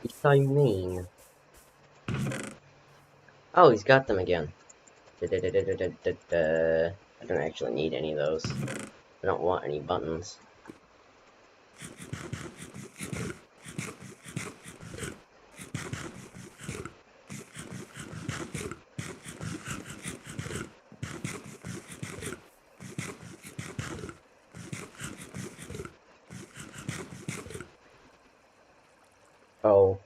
Yes, I mean. Oh, he's got them again. I don't actually need any of those. I don't want any buttons. Oh.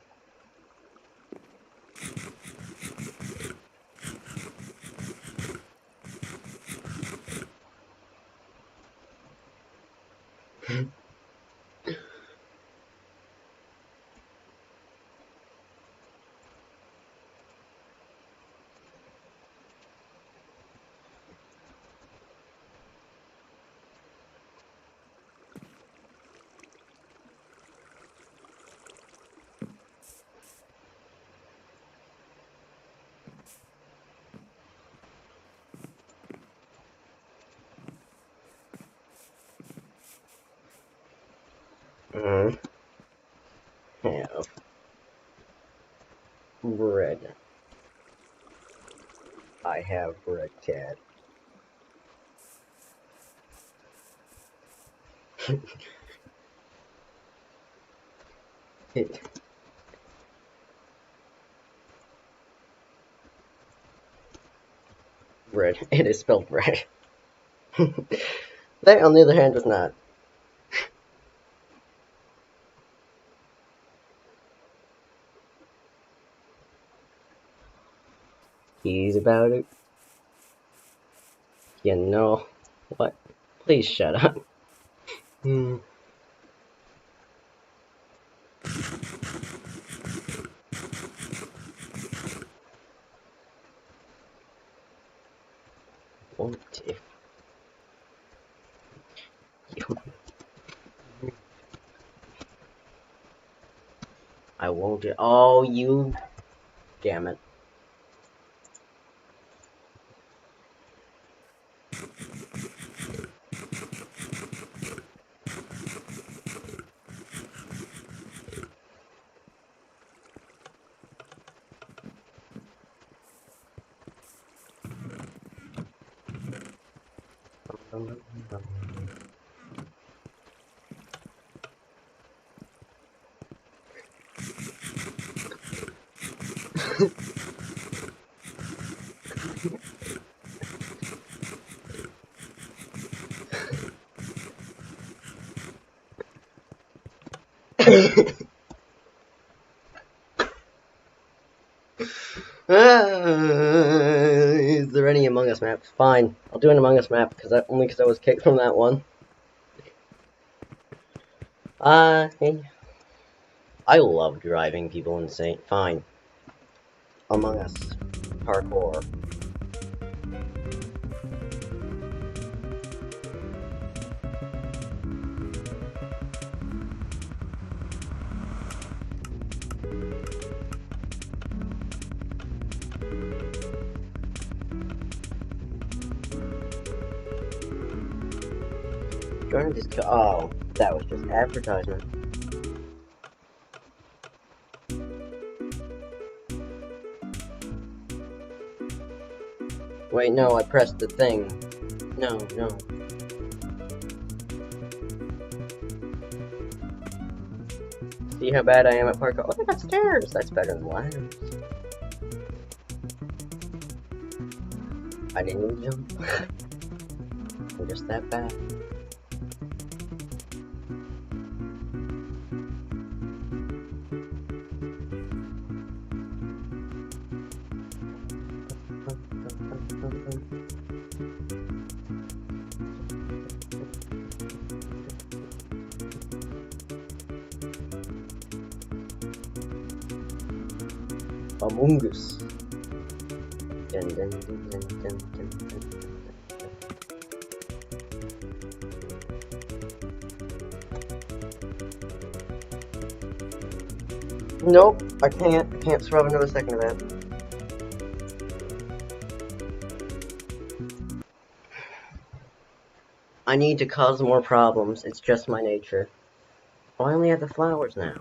Have bread. I have bread cat. Bread. It is spelled bread. That, on the other hand, is not. He's about it. You know what? Please shut up. Hmm. Won't if you. I won't. Oh, you. Damn it. Is there any Among Us maps? Fine, I'll do an Among Us map only because I was kicked from that one. I love driving people insane. Fine, Among Us parkour. Join this. Oh, that was just advertisement. Wait, no, I pressed the thing. No. See how bad I am at parkour? Oh, they got stairs! That's better than ladders. I didn't even jump. I'm just that bad. Among Us. Dun, dun, dun, dun, dun, dun, dun. Nope, I can't. I can't survive another second of that. I need to cause more problems. It's just my nature. Oh, I only have the flowers now.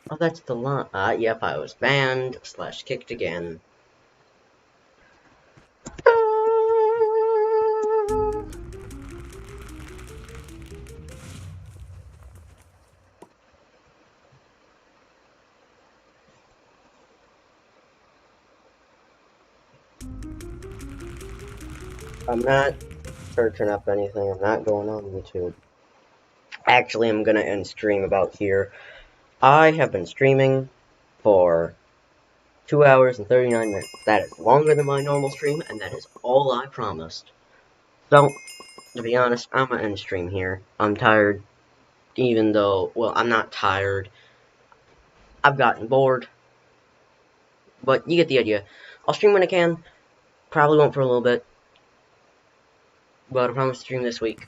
Oh, that's the line. Yep, I was banned / kicked again. I'm not searching up anything. I'm not going on YouTube. Actually, I'm gonna end stream about here. I have been streaming for 2 hours and 39 minutes. That is longer than my normal stream, and that is all I promised. So, to be honest, I'm gonna end stream here. I'm tired, even though, well, I'm not tired. I've gotten bored. But you get the idea. I'll stream when I can. Probably won't for a little bit. But I promise to stream this week.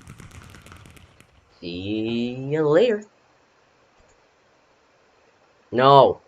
See you later. No.